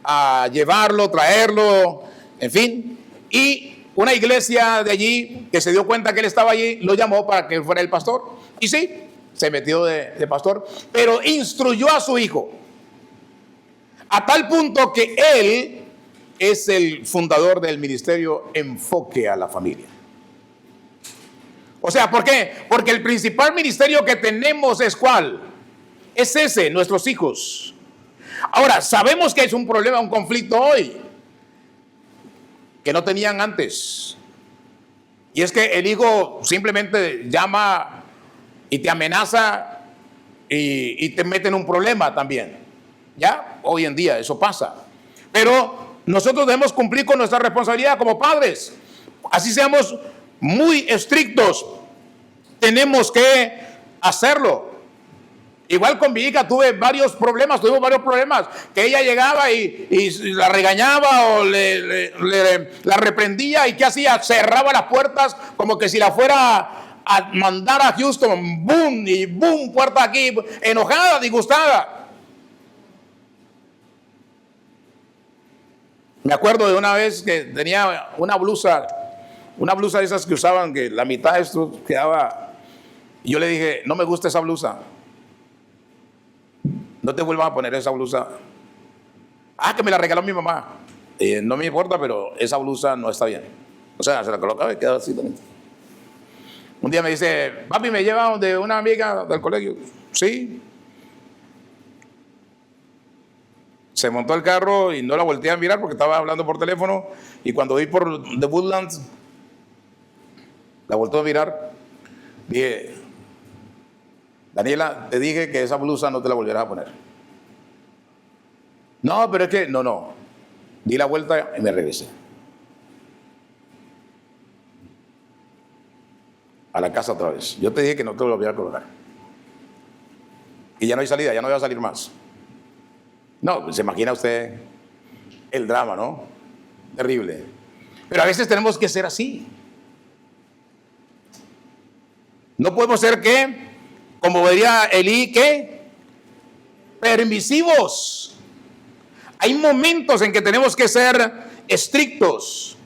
a llevarlo, traerlo, en fin. Y una iglesia de allí, que se dio cuenta que él estaba allí, lo llamó para que fuera el pastor. Y sí, se metió de pastor, pero instruyó a su hijo. A tal punto que él es el fundador del ministerio Enfoque a la Familia. O sea, ¿por qué? Porque el principal ministerio que tenemos es ¿cuál? Es ese, nuestros hijos. Ahora, sabemos que es un problema, un conflicto hoy, que no tenían antes. Y es que el hijo simplemente llama y te amenaza y te mete en un problema también. Ya, hoy en día eso pasa. Pero nosotros debemos cumplir con nuestra responsabilidad como padres. Así seamos muy estrictos, tenemos que hacerlo. Igual con mi hija tuvimos varios problemas, que ella llegaba y la regañaba o la reprendía, y ¿qué hacía? Cerraba las puertas como que si la fuera a mandar a Houston, boom, y boom, puerta aquí, enojada, disgustada. Me acuerdo de una vez que tenía una blusa de esas que usaban, que la mitad de esto quedaba, y yo le dije, no me gusta esa blusa, no te vuelvas a poner esa blusa. Ah, que me la regaló mi mamá. No me importa, pero esa blusa no está bien. O sea, se la colocaba y quedaba así también. Un día me dice, papi, ¿me lleva donde una amiga del colegio? Sí. Se montó el carro y no la volteé a mirar porque estaba hablando por teléfono, y cuando vi por The Woodlands, la volteó a mirar. Dije, Daniela, te dije que esa blusa no te la volvieras a poner. No, pero es que, no. Di la vuelta y me regresé a la casa otra vez. Yo te dije que no te lo volviera a colocar. Y ya no hay salida, ya no voy a salir más. No, pues se imagina usted el drama, ¿no? Terrible. Pero a veces tenemos que ser así. No podemos ser, ¿qué? Como diría Elí, ¿qué? Permisivos. Hay momentos en que tenemos que ser estrictos.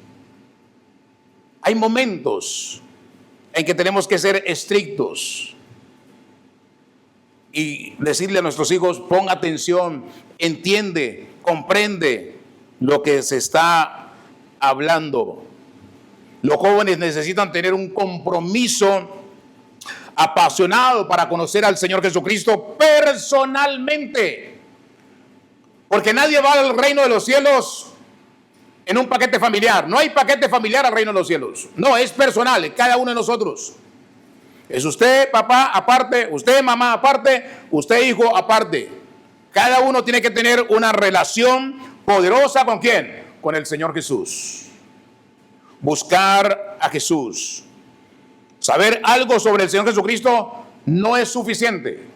Hay momentos en que tenemos que ser estrictos. Y decirle a nuestros hijos, pon atención, entiende, comprende lo que se está hablando. Los jóvenes necesitan tener un compromiso apasionado para conocer al Señor Jesucristo personalmente. Porque nadie va al reino de los cielos en un paquete familiar. No hay paquete familiar al reino de los cielos. No, es personal, cada uno de nosotros. Es usted, papá, aparte, usted, mamá, aparte, usted, hijo, aparte. Cada uno tiene que tener una relación poderosa, ¿con quién? Con el Señor Jesús. Buscar a Jesús. Saber algo sobre el Señor Jesucristo no es suficiente.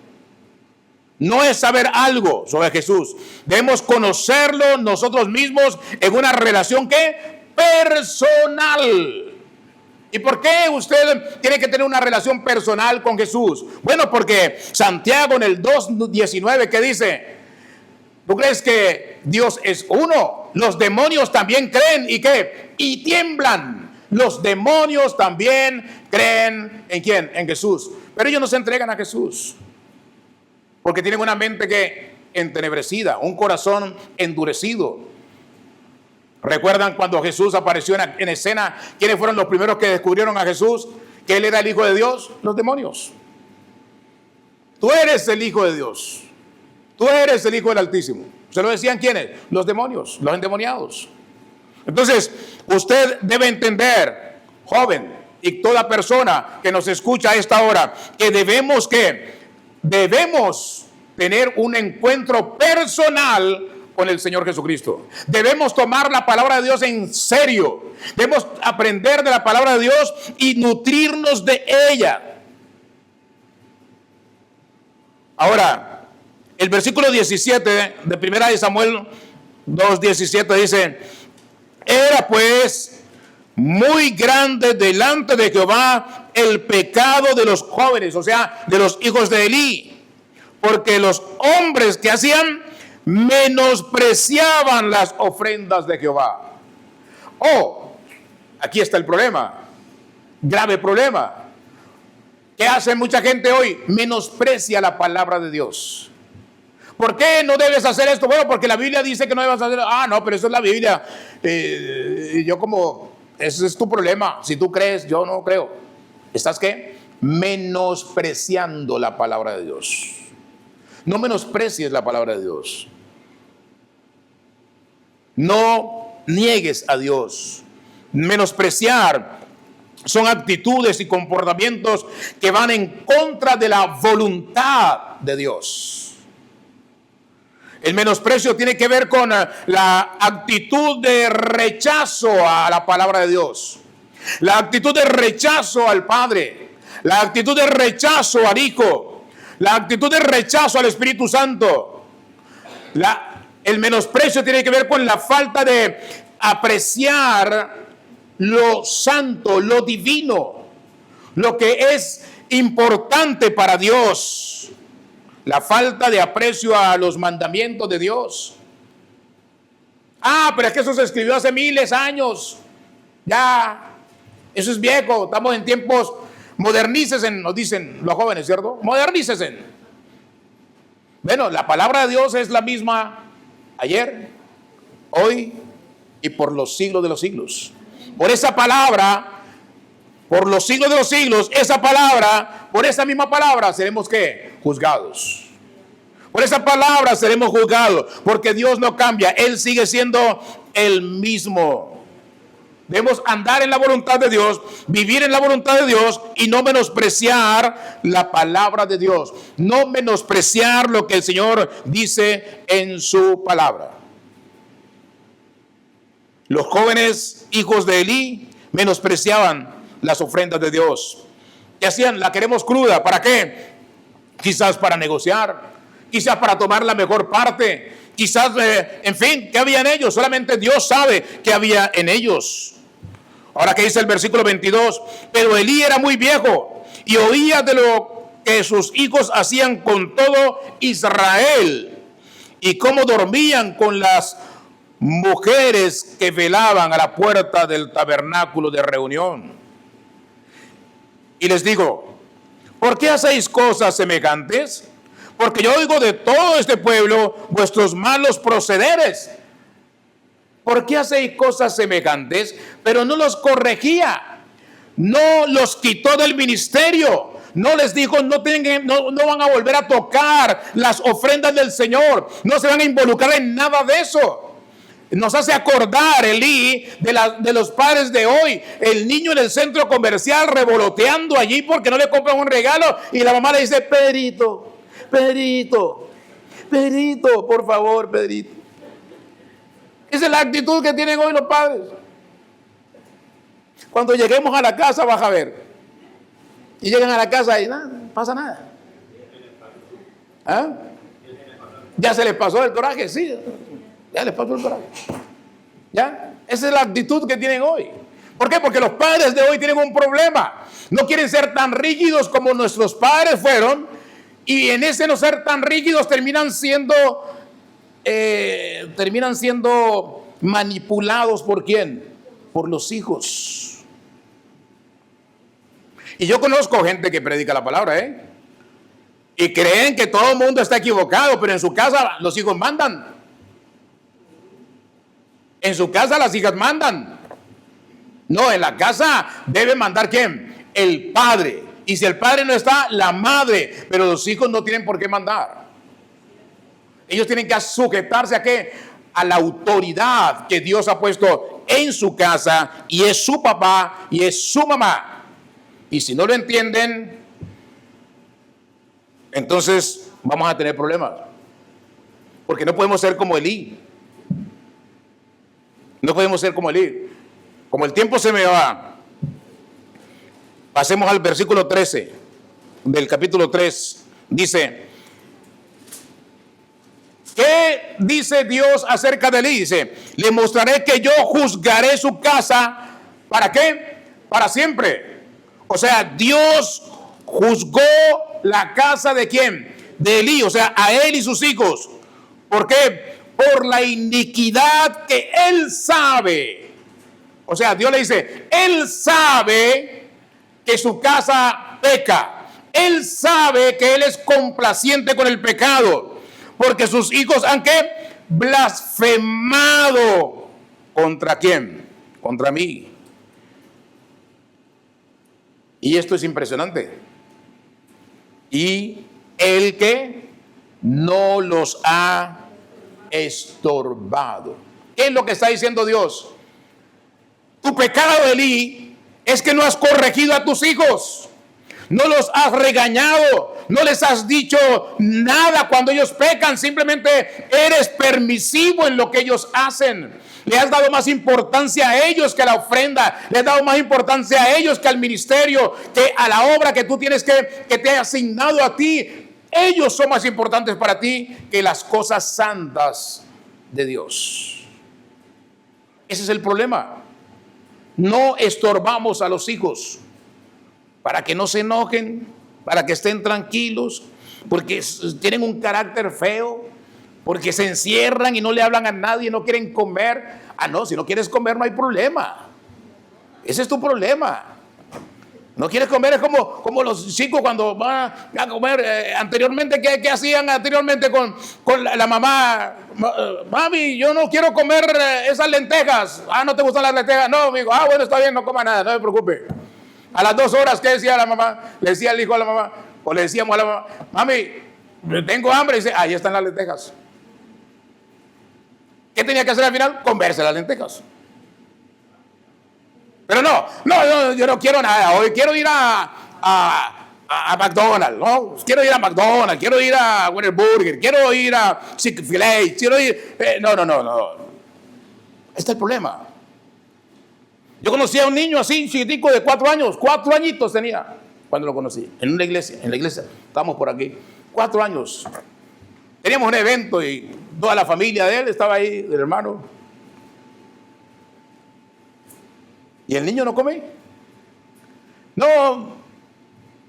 No es saber algo sobre Jesús. Debemos conocerlo nosotros mismos en una relación que personal. ¿Y por qué usted tiene que tener una relación personal con Jesús? Bueno, porque Santiago en el 2:19, ¿qué dice? ¿Tú crees que Dios es uno? Los demonios también creen. ¿Y qué? Y tiemblan. Los demonios también creen. ¿En quién? En Jesús. Pero ellos no se entregan a Jesús, porque tienen una mente que entenebrecida, un corazón endurecido. ¿Recuerdan cuando Jesús apareció en escena? ¿Quiénes fueron los primeros que descubrieron a Jesús? Que Él era el Hijo de Dios. Los demonios. Tú eres el Hijo de Dios. Tú eres el Hijo del Altísimo. ¿Se lo decían quiénes? Los demonios, los endemoniados. Entonces, usted debe entender, joven, y toda persona que nos escucha a esta hora, que debemos tener un encuentro personal con el Señor Jesucristo. Debemos tomar la palabra de Dios en serio. Debemos aprender de la palabra de Dios y nutrirnos de ella. Ahora, el versículo 17 de 1 de Samuel 2:17 dice: era pues muy grande delante de Jehová el pecado de los jóvenes, o sea, de los hijos de Elí, porque los hombres que hacían menospreciaban las ofrendas de Jehová. Oh, aquí está el problema, grave problema. ¿Qué hace mucha gente hoy? Menosprecia la palabra de Dios. ¿Por qué no debes hacer esto? Bueno, porque la Biblia dice que no debes hacer. Ah, no, pero eso es la Biblia. Ese es tu problema. Si tú crees, yo no creo. ¿Estás qué? Menospreciando la palabra de Dios. No menosprecies la palabra de Dios. No niegues a Dios. Menospreciar son actitudes y comportamientos que van en contra de la voluntad de Dios. El menosprecio tiene que ver con la actitud de rechazo a la palabra de Dios, la actitud de rechazo al Padre, la actitud de rechazo al Hijo, la actitud de rechazo al Espíritu Santo. El menosprecio tiene que ver con la falta de apreciar lo santo, lo divino, lo que es importante para Dios. La falta de aprecio a los mandamientos de Dios. Ah, pero es que eso se escribió hace miles de años. Ya, eso es viejo. Estamos en tiempos, modernícese, nos dicen los jóvenes, ¿cierto? Modernícese. Bueno, la palabra de Dios es la misma ayer, hoy y por los siglos de los siglos. Por esa palabra, por los siglos de los siglos, esa palabra, por esa misma palabra seremos ¿qué? Juzgados. Por esa palabra seremos juzgados, porque Dios no cambia, Él sigue siendo el mismo. Debemos andar en la voluntad de Dios, vivir en la voluntad de Dios y no menospreciar la palabra de Dios, no menospreciar lo que el Señor dice en su palabra. Los jóvenes hijos de Elí menospreciaban las ofrendas de Dios. ¿Qué hacían? La queremos cruda. ¿Para qué? Quizás para negociar, quizás para tomar la mejor parte, quizás, en fin, ¿qué había en ellos? Solamente Dios sabe qué había en ellos. Ahora, ¿qué dice el versículo 22? Pero Elí era muy viejo y oía de lo que sus hijos hacían con todo Israel y cómo dormían con las mujeres que velaban a la puerta del tabernáculo de reunión. Y les digo: ¿por qué hacéis cosas semejantes? Porque yo oigo de todo este pueblo vuestros malos procederes. ¿Por qué hacéis cosas semejantes? Pero no los corregía, no los quitó del ministerio, no les dijo no van a volver a tocar las ofrendas del Señor, no se van a involucrar en nada de eso. Nos hace acordar Elí de los padres de hoy, el niño en el centro comercial revoloteando allí porque no le compran un regalo y la mamá le dice: Pedrito, por favor, Pedrito. Esa es la actitud que tienen hoy los padres. Cuando lleguemos a la casa vas a ver, y llegan a la casa y nada, no pasa nada. ¿Ah? Ya se les pasó el coraje, sí. Ya les pasó el coraje. ¿Ya? Esa es la actitud que tienen hoy. ¿Por qué? Porque los padres de hoy tienen un problema. No quieren ser tan rígidos como nuestros padres fueron. Y en ese no ser tan rígidos terminan siendo terminan siendo manipulados ¿por quién? Por los hijos. Y yo conozco gente que predica la palabra, y creen que todo el mundo está equivocado, pero en su casa los hijos mandan. En su casa las hijas mandan. No, en la casa debe mandar ¿quién? El padre. Y si el padre no está, la madre. Pero los hijos no tienen por qué mandar. Ellos tienen que sujetarse ¿a qué? A la autoridad que Dios ha puesto en su casa, y es su papá y es su mamá. Y si no lo entienden, entonces vamos a tener problemas. Porque no podemos ser como Elí. No podemos ser como Elí. Como el tiempo se me va, pasemos al versículo 13 del capítulo 3. Dice, ¿qué dice Dios acerca de Elí? Dice, le mostraré que yo juzgaré su casa. ¿Para qué? Para siempre. O sea, Dios juzgó la casa ¿de quién? De Elí, o sea, a él y sus hijos. ¿Por qué? Por la iniquidad que él sabe. O sea, Dios le dice, él sabe que su casa peca. Él sabe que él es complaciente con el pecado. Porque sus hijos han ¿qué? Blasfemado. ¿Contra quién? Contra mí. Y esto es impresionante. Y el que no los ha estorbado. ¿Qué es lo que está diciendo Dios? Tu pecado, Elí, es que no has corregido a tus hijos. No los has regañado. No les has dicho nada cuando ellos pecan. Simplemente eres permisivo en lo que ellos hacen. Le has dado más importancia a ellos que a la ofrenda. Le has dado más importancia a ellos que al ministerio, que a la obra que tú tienes que te ha asignado a ti. Ellos son más importantes para ti que las cosas santas de Dios. Ese es el problema. No estorbamos a los hijos para que no se enojen, para que estén tranquilos, porque tienen un carácter feo, porque se encierran y no le hablan a nadie, no quieren comer. Ah, no, si no quieres comer no hay problema. Ese es tu problema. No quieres comer, es como los chicos cuando van a comer. Anteriormente, ¿qué hacían anteriormente con la mamá? Mami, yo no quiero comer esas lentejas. Ah, ¿no te gustan las lentejas? No, amigo. Ah, bueno, está bien, no coma nada, no me preocupe. A las 2 horas, ¿qué decía la mamá? Le decía el hijo a la mamá, o le decíamos a la mamá, mami, tengo hambre. Y dice, ahí están las lentejas. ¿Qué tenía que hacer al final? Comerse las lentejas. Pero no, yo no quiero nada. Hoy quiero ir a McDonald's, ¿no? Quiero ir a McDonald's, quiero ir a Whataburger, quiero ir a Chick-fil-A, quiero ir... No. Este es el problema. Yo conocí a un niño así, chiquitico, de 4 años. 4 añitos tenía cuando lo conocí. En la iglesia, estábamos por aquí. 4 años. Teníamos un evento y toda la familia de él estaba ahí, del hermano. ¿Y el niño no come? No,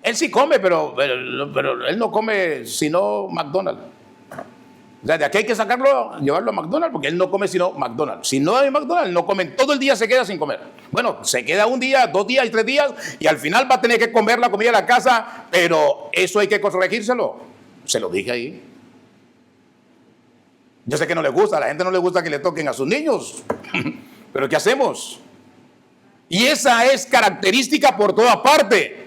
él sí come, pero él no come sino McDonald's. O sea, de aquí hay que sacarlo, llevarlo a McDonald's, porque él no come sino McDonald's. Si no hay McDonald's, no comen. Todo el día se queda sin comer. Bueno, se queda 1 día, 2 días y 3 días, y al final va a tener que comer la comida de la casa, pero eso hay que corregírselo. Se lo dije ahí. Yo sé que no le gusta, a la gente no le gusta que le toquen a sus niños, pero ¿qué hacemos? Y esa es característica por toda parte.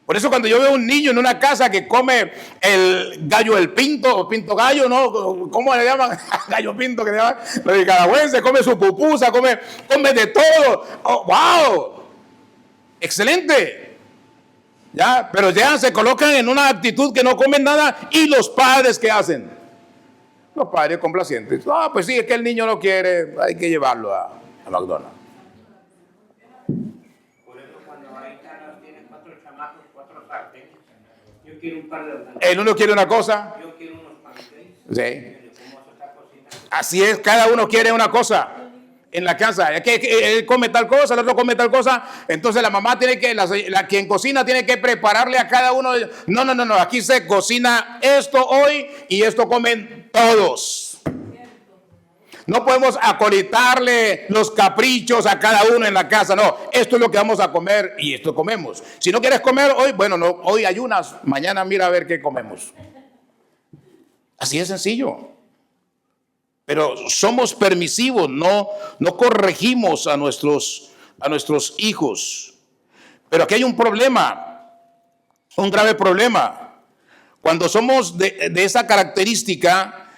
Por eso cuando yo veo un niño en una casa que come el gallo del pinto, o pinto gallo, ¿no? ¿Cómo le llaman? Gallo pinto, que le llaman los nicaragüenses, come su pupusa, come de todo. Oh, ¡wow! Excelente. Ya, pero ya se colocan en una actitud que no comen nada. ¿Y los padres qué hacen? Los padres complacientes. Ah, pues sí, es que el niño no quiere, hay que llevarlo a McDonald's. Por eso cuando hay caras tienen 4 chamacos, 4 sartenes. Yo quiero un par de sartenes. El uno quiere una cosa. Yo quiero unos pancakes. Sí. ¿Cómo se está cocinando? Así es, cada uno quiere una cosa. en la casa, que él come tal cosa, el otro come tal cosa, entonces la mamá tiene que, quien cocina tiene que prepararle a cada uno. No, aquí se cocina esto hoy y esto comen todos. No podemos acolitarle los caprichos a cada uno en la casa, no, esto es lo que vamos a comer y esto comemos. Si no quieres comer hoy, bueno, no, hoy ayunas, mañana mira a ver qué comemos. Así de sencillo. Pero somos permisivos, no corregimos a nuestros hijos. Pero aquí hay un problema, un grave problema. Cuando somos de esa característica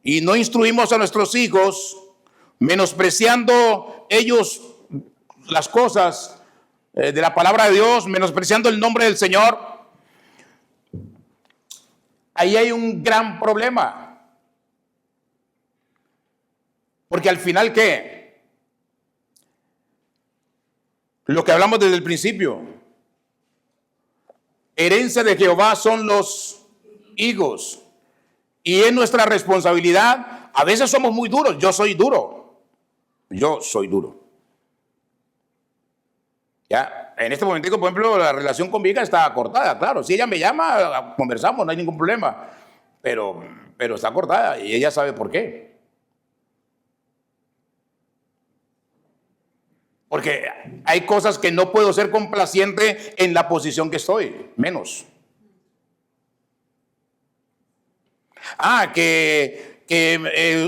y no instruimos a nuestros hijos, menospreciando ellos las cosas de la palabra de Dios, menospreciando el nombre del Señor, ahí hay un gran problema. Porque al final, ¿qué? Lo que hablamos desde el principio. Herencia de Jehová son los hijos. Y es nuestra responsabilidad. A veces somos muy duros. Yo soy duro. Ya, en este momento, por ejemplo, la relación con mi hija está cortada, claro. Si ella me llama, conversamos, no hay ningún problema. Pero está cortada y ella sabe por qué. Porque hay cosas que no puedo ser complaciente en la posición que estoy, menos. Que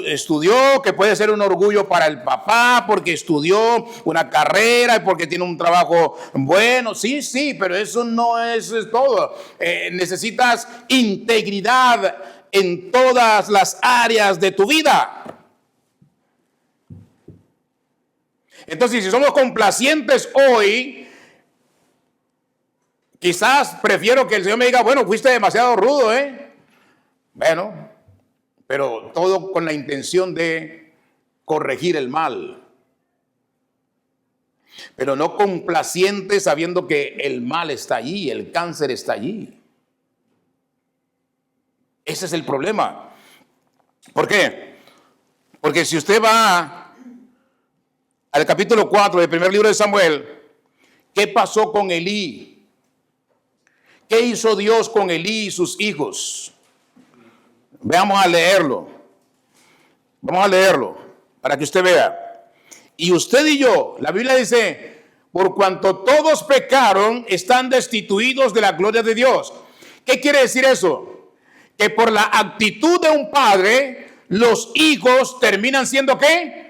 estudió, que puede ser un orgullo para el papá porque estudió una carrera y porque tiene un trabajo bueno. Sí, pero eso no es todo. Necesitas integridad en todas las áreas de tu vida. Entonces, si somos complacientes hoy, quizás prefiero que el Señor me diga, bueno, fuiste demasiado rudo, Bueno, pero todo con la intención de corregir el mal. Pero no complaciente sabiendo que el mal está allí, el cáncer está allí. Ese es el problema. ¿Por qué? Porque si usted va al capítulo 4 del primer libro de Samuel, ¿qué pasó con Elí? ¿Qué hizo Dios con Elí y sus hijos? Vamos a leerlo. Vamos a leerlo para que usted vea. Y usted y yo, la Biblia dice, por cuanto todos pecaron, están destituidos de la gloria de Dios. ¿Qué quiere decir eso? Que por la actitud de un padre, los hijos terminan siendo ¿qué?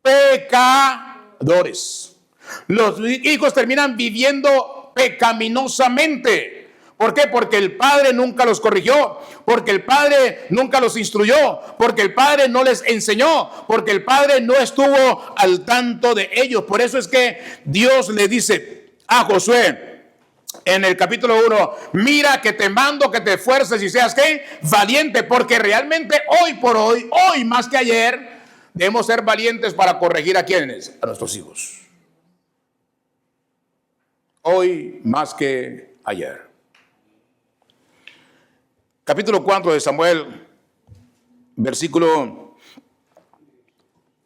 Pecadores. Los hijos terminan viviendo pecaminosamente. ¿Por qué? Porque el padre nunca los corrigió, porque el padre nunca los instruyó, porque el padre no les enseñó, porque el padre no estuvo al tanto de ellos. Por eso es que Dios le dice a Josué en el capítulo 1, mira que te mando que te esfuerces y seas ¿qué? Valiente, porque realmente hoy por hoy, hoy más que ayer, debemos ser valientes para corregir a quienes, a nuestros hijos. Hoy más que ayer. Capítulo 4 de Samuel, versículo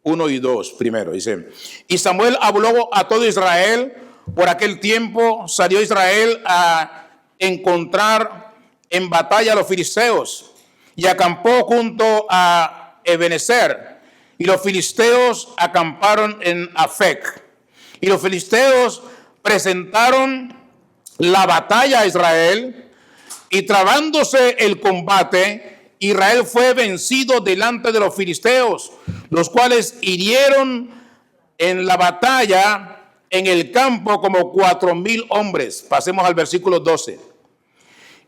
1 y 2 primero, dice, y Samuel habló a todo Israel. Por aquel tiempo salió Israel a encontrar en batalla a los filisteos y acampó junto a Ebenezer. Y los filisteos acamparon en Afec. Y los filisteos presentaron la batalla a Israel. Y trabándose el combate, Israel fue vencido delante de los filisteos, los cuales hirieron en la batalla en el campo como 4,000 hombres. Pasemos al versículo 12.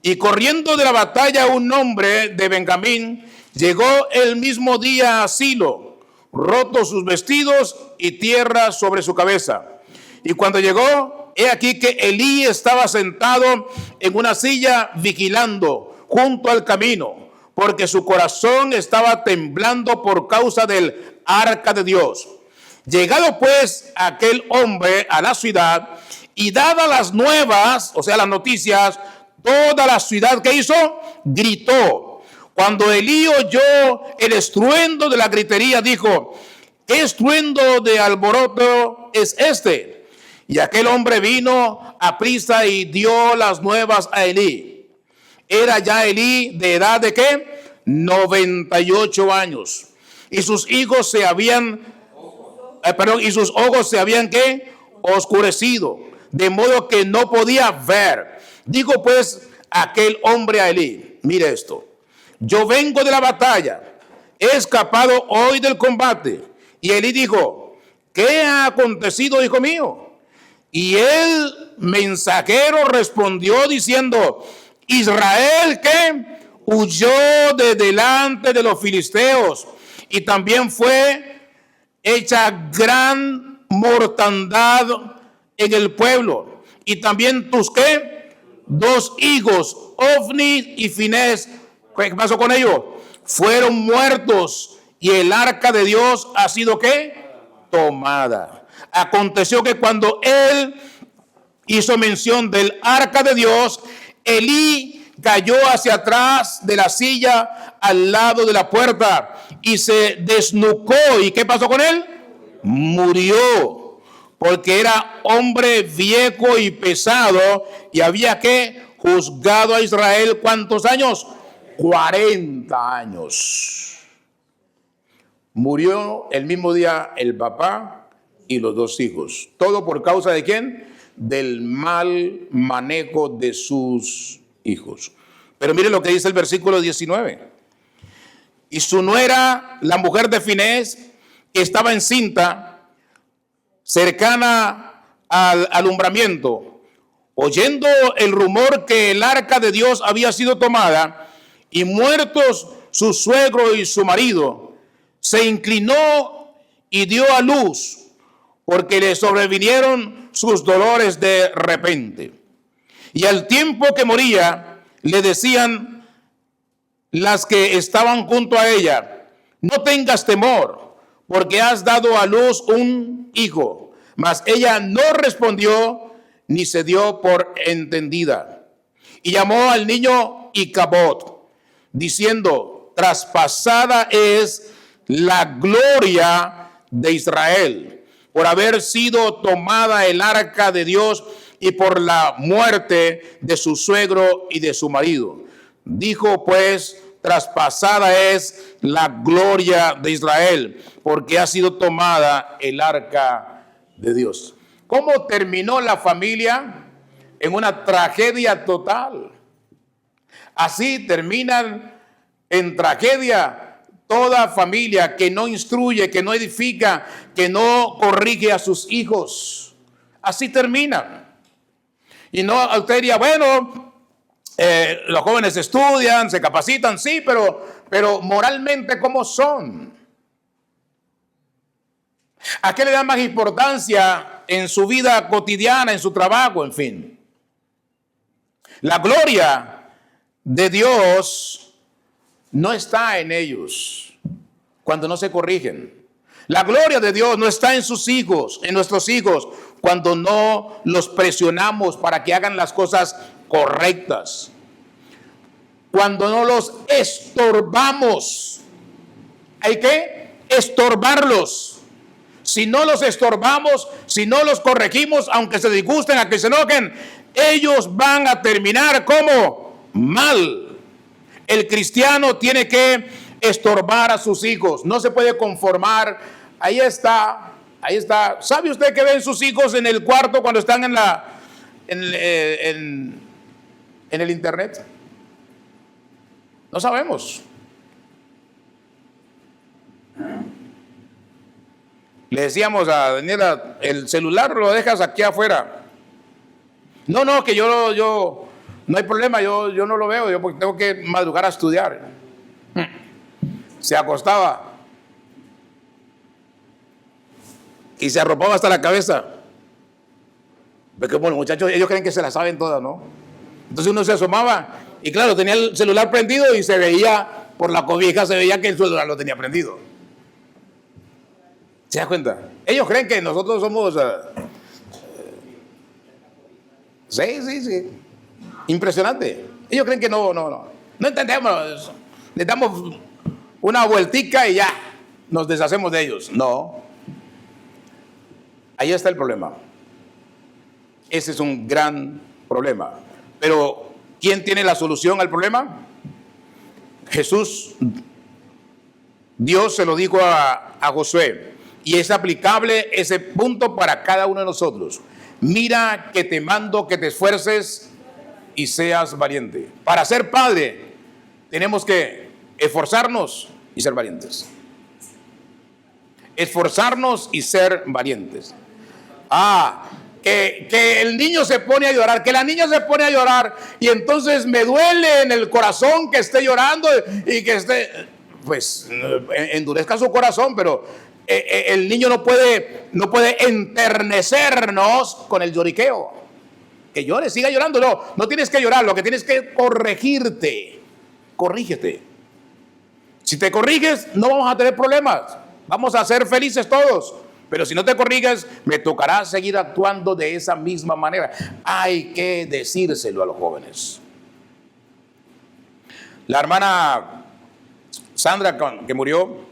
Y corriendo de la batalla un hombre de Benjamín llegó el mismo día a Silo, rotos sus vestidos y tierra sobre su cabeza. Y cuando llegó, he aquí que Elí estaba sentado en una silla vigilando junto al camino, porque su corazón estaba temblando por causa del arca de Dios. Llegado pues aquel hombre a la ciudad y dadas las nuevas, o sea las noticias, toda la ciudad, ¿qué hizo? Gritó. Cuando Elí oyó el estruendo de la gritería, dijo, ¿qué estruendo de alboroto es este? Y aquel hombre vino aprisa y dio las nuevas a Elí. Era ya Elí de edad de ¿qué? 98 años. Y sus hijos se habían, y sus ojos se habían ¿qué? Oscurecido, de modo que no podía ver. Dijo pues aquel hombre a Elí, mire esto, yo vengo de la batalla, he escapado hoy del combate. Y Elí dijo, ¿qué ha acontecido, hijo mío? Y el mensajero respondió diciendo, Israel que huyó de delante de los filisteos, y también fue hecha gran mortandad en el pueblo. Y también tus ¿qué? 2 hijos, Ofni y Finés, ¿qué pasó con ellos? Fueron muertos, y el arca de Dios ha sido ¿qué? Tomada. Aconteció que cuando él hizo mención del arca de Dios, Elí cayó hacia atrás de la silla al lado de la puerta y se desnucó. ¿Y qué pasó con él? Murió, porque era hombre viejo y pesado y había que juzgado a Israel. ¿Cuántos años? 40 años. Murió el mismo día el papá y los 2 hijos. ¿Todo por causa de quién? Del mal manejo de sus hijos. Pero mire lo que dice el versículo 19. Y su nuera, la mujer de Finés, que estaba encinta, cercana al alumbramiento, oyendo el rumor que el arca de Dios había sido tomada y muertos su suegro y su marido, se inclinó y dio a luz, porque le sobrevinieron sus dolores de repente. Y al tiempo que moría, le decían las que estaban junto a ella, no tengas temor, porque has dado a luz un hijo. Mas ella no respondió, ni se dio por entendida. Y llamó al niño Icabod, diciendo, traspasada es la gloria de Israel, por haber sido tomada el arca de Dios y por la muerte de su suegro y de su marido. Dijo pues, traspasada es la gloria de Israel, porque ha sido tomada el arca de Dios. ¿Cómo terminó la familia? En una tragedia total. Así terminan en tragedia toda familia que no instruye, que no edifica, que no corrige a sus hijos. Así terminan. Y no, usted diría, bueno, los jóvenes estudian, se capacitan, sí, pero moralmente, ¿cómo son? ¿A qué le dan más importancia en su vida cotidiana, en su trabajo, en fin? La gloria de Dios no está en ellos cuando no se corrigen. La gloria de Dios no está en sus hijos, en nuestros hijos, cuando no los presionamos para que hagan las cosas correctas. Cuando no los estorbamos. Hay que estorbarlos. Si no los estorbamos, si no los corregimos, aunque se disgusten, aunque se enojen, ellos van a terminar como mal. El cristiano tiene que estorbar a sus hijos. No se puede conformar. Ahí está. ¿Sabe usted que ven sus hijos en el cuarto cuando están en el internet? No sabemos. Le decíamos a Daniela, el celular lo dejas aquí afuera. No, que yo no hay problema, yo no lo veo, yo porque tengo que madrugar a estudiar. Se acostaba y se arropaba hasta la cabeza. Porque bueno, muchachos, ellos creen que se la saben todas, ¿no? Entonces uno se asomaba y claro, tenía el celular prendido y se veía por la cobija, se veía que el celular lo tenía prendido. ¿Se da cuenta? Ellos creen que nosotros somos... Sí. Impresionante. Ellos creen que no entendemos. Le damos una vueltica y ya. nos deshacemos de ellos. No. Ahí está el problema. Ese es un gran problema. Pero, ¿quién tiene la solución al problema? Jesús. Dios se lo dijo a Josué. Y es aplicable ese punto para cada uno de nosotros. Mira que te mando que te esfuerces y seas valiente. Para ser padre, tenemos que esforzarnos y ser valientes. Esforzarnos y ser valientes. Que el niño se pone a llorar, que la niña se pone a llorar, y entonces me duele en el corazón que esté llorando y que esté, pues endurezca su corazón, pero el niño no puede enternecernos con el lloriqueo. Que llore, siga llorando. No tienes que llorar, lo que tienes que corregirte. Corrígete. Si te corriges, no vamos a tener problemas. Vamos a ser felices todos. Pero si no te corriges, me tocará seguir actuando de esa misma manera. Hay que decírselo a los jóvenes. La hermana Sandra, que murió,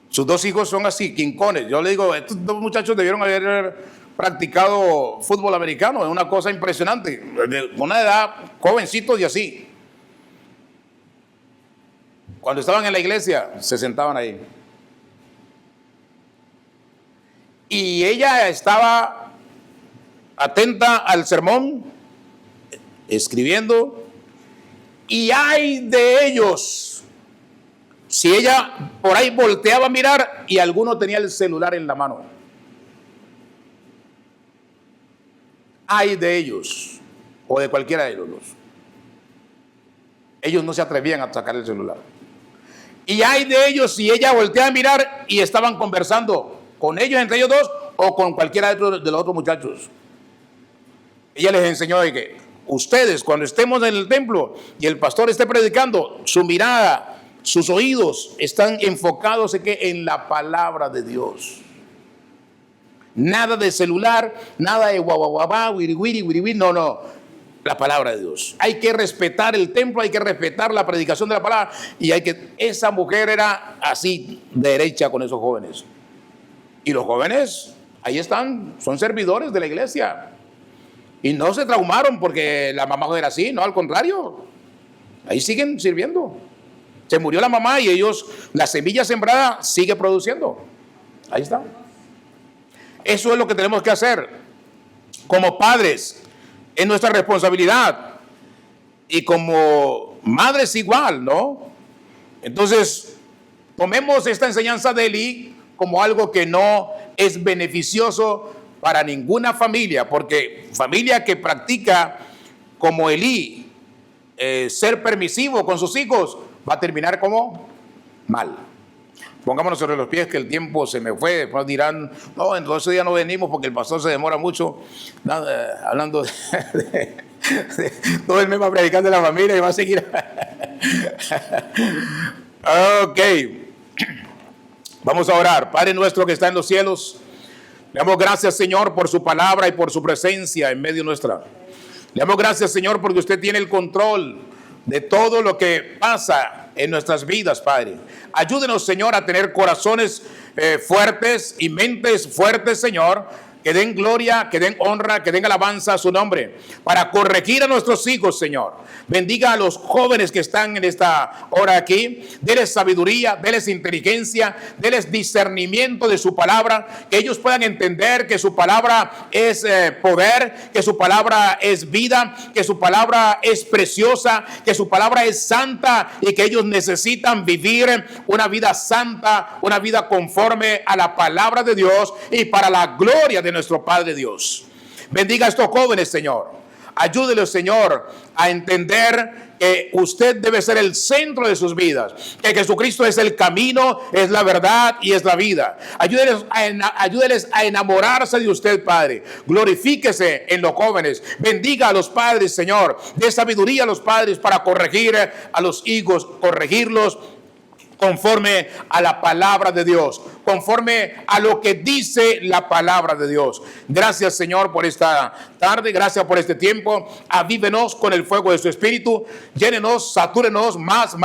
sus dos hijos son así, quincones. Yo le digo, estos dos muchachos debieron haber practicado fútbol americano. Es una cosa impresionante. De una edad, jovencitos y así. Cuando estaban en la iglesia, se sentaban ahí. Y ella estaba atenta al sermón, escribiendo, y ay de ellos, si ella por ahí volteaba a mirar y alguno tenía el celular en la mano. Ay de ellos, o de cualquiera de ellos dos. Ellos no se atrevían a sacar el celular. Y hay de ellos si ella volteaba a mirar y estaban conversando con ellos, entre ellos dos, o con cualquiera de los otros muchachos. Ella les enseñó de que ustedes, cuando estemos en el templo y el pastor esté predicando, su mirada, sus oídos están enfocados en la palabra de Dios. Nada de celular, nada de guaguaguabá, wiri, no. La palabra de Dios. Hay que respetar el templo, hay que respetar la predicación de la palabra, y esa mujer era así, derecha con esos jóvenes. Y los jóvenes, ahí están, son servidores de la iglesia. Y no se traumaron porque la mamá era así, no, al contrario. Ahí siguen sirviendo. Se murió la mamá y ellos, la semilla sembrada sigue produciendo. Ahí está. Eso es lo que tenemos que hacer como padres. Es nuestra responsabilidad. Y como madres igual, ¿no? Entonces, tomemos esta enseñanza de Elí como algo que no es beneficioso para ninguna familia, porque familia que practica como Elí, ser permisivo con sus hijos, va a terminar como mal. Pongámonos sobre los pies, que el tiempo se me fue. Después dirán, no, entonces ya no venimos porque el pastor se demora mucho. Hablando de todo el mes va a predicar de la familia y va a seguir. Ok. Vamos a orar. Padre nuestro que está en los cielos, le damos gracias, Señor, por su palabra y por su presencia en medio nuestra. Le damos gracias, Señor, porque usted tiene el control de todo lo que pasa en nuestras vidas, Padre. Ayúdenos, Señor, a tener corazones fuertes y mentes fuertes, Señor, que den gloria, que den honra, que den alabanza a su nombre, para corregir a nuestros hijos, Señor. Bendiga a los jóvenes que están en esta hora aquí. Deles sabiduría, deles inteligencia, deles discernimiento de su palabra, que ellos puedan entender que su palabra es poder, que su palabra es vida, que su palabra es preciosa, que su palabra es santa, y que ellos necesitan vivir una vida santa, una vida conforme a la palabra de Dios y para la gloria de nuestro Padre Dios. Bendiga a estos jóvenes, Señor. Ayúdelos, Señor, a entender que usted debe ser el centro de sus vidas, que Jesucristo es el camino, es la verdad y es la vida. Ayúdeles a enamorarse de usted, Padre. Glorifíquese en los jóvenes. Bendiga a los padres, Señor. Dé sabiduría a los padres para corregir a los hijos, corregirlos conforme a la palabra de Dios. conforme a lo que dice la palabra de Dios. Gracias, Señor, por esta tarde, gracias por este tiempo. Avívenos con el fuego de su Espíritu, llénenos, satúrenos más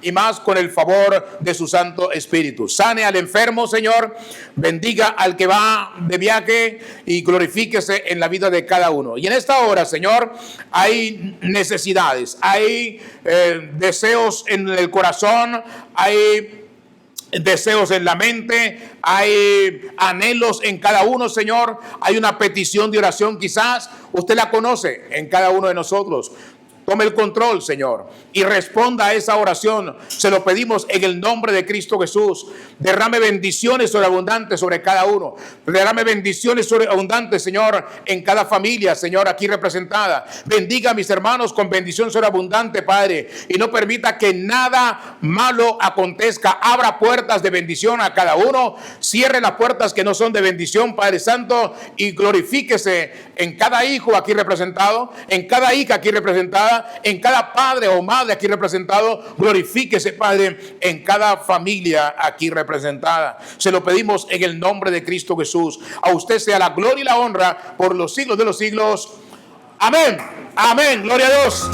y más con el favor de su Santo Espíritu. Sane al enfermo, Señor, bendiga al que va de viaje y glorifíquese en la vida de cada uno. Y en esta hora, Señor, hay necesidades, hay deseos en el corazón, hay deseos en la mente, hay anhelos en cada uno, Señor. Hay una petición de oración, quizás usted la conoce en cada uno de nosotros. Tome el control, Señor, y responda a esa oración. Se lo pedimos en el nombre de Cristo Jesús. Derrame bendiciones sobreabundantes sobre cada uno. Derrame bendiciones sobreabundantes, Señor, en cada familia, Señor, aquí representada. Bendiga a mis hermanos con bendición sobreabundante, Padre, y no permita que nada malo acontezca. Abra puertas de bendición a cada uno. Cierre las puertas que no son de bendición, Padre Santo, y glorifíquese en cada hijo aquí representado, en cada hija aquí representada, en cada padre o madre aquí representado. Glorifíquese, Padre, en cada familia aquí representada. Se lo pedimos en el nombre de Cristo Jesús. A usted sea la gloria y la honra por los siglos de los siglos. Amén. Amén. Gloria a Dios.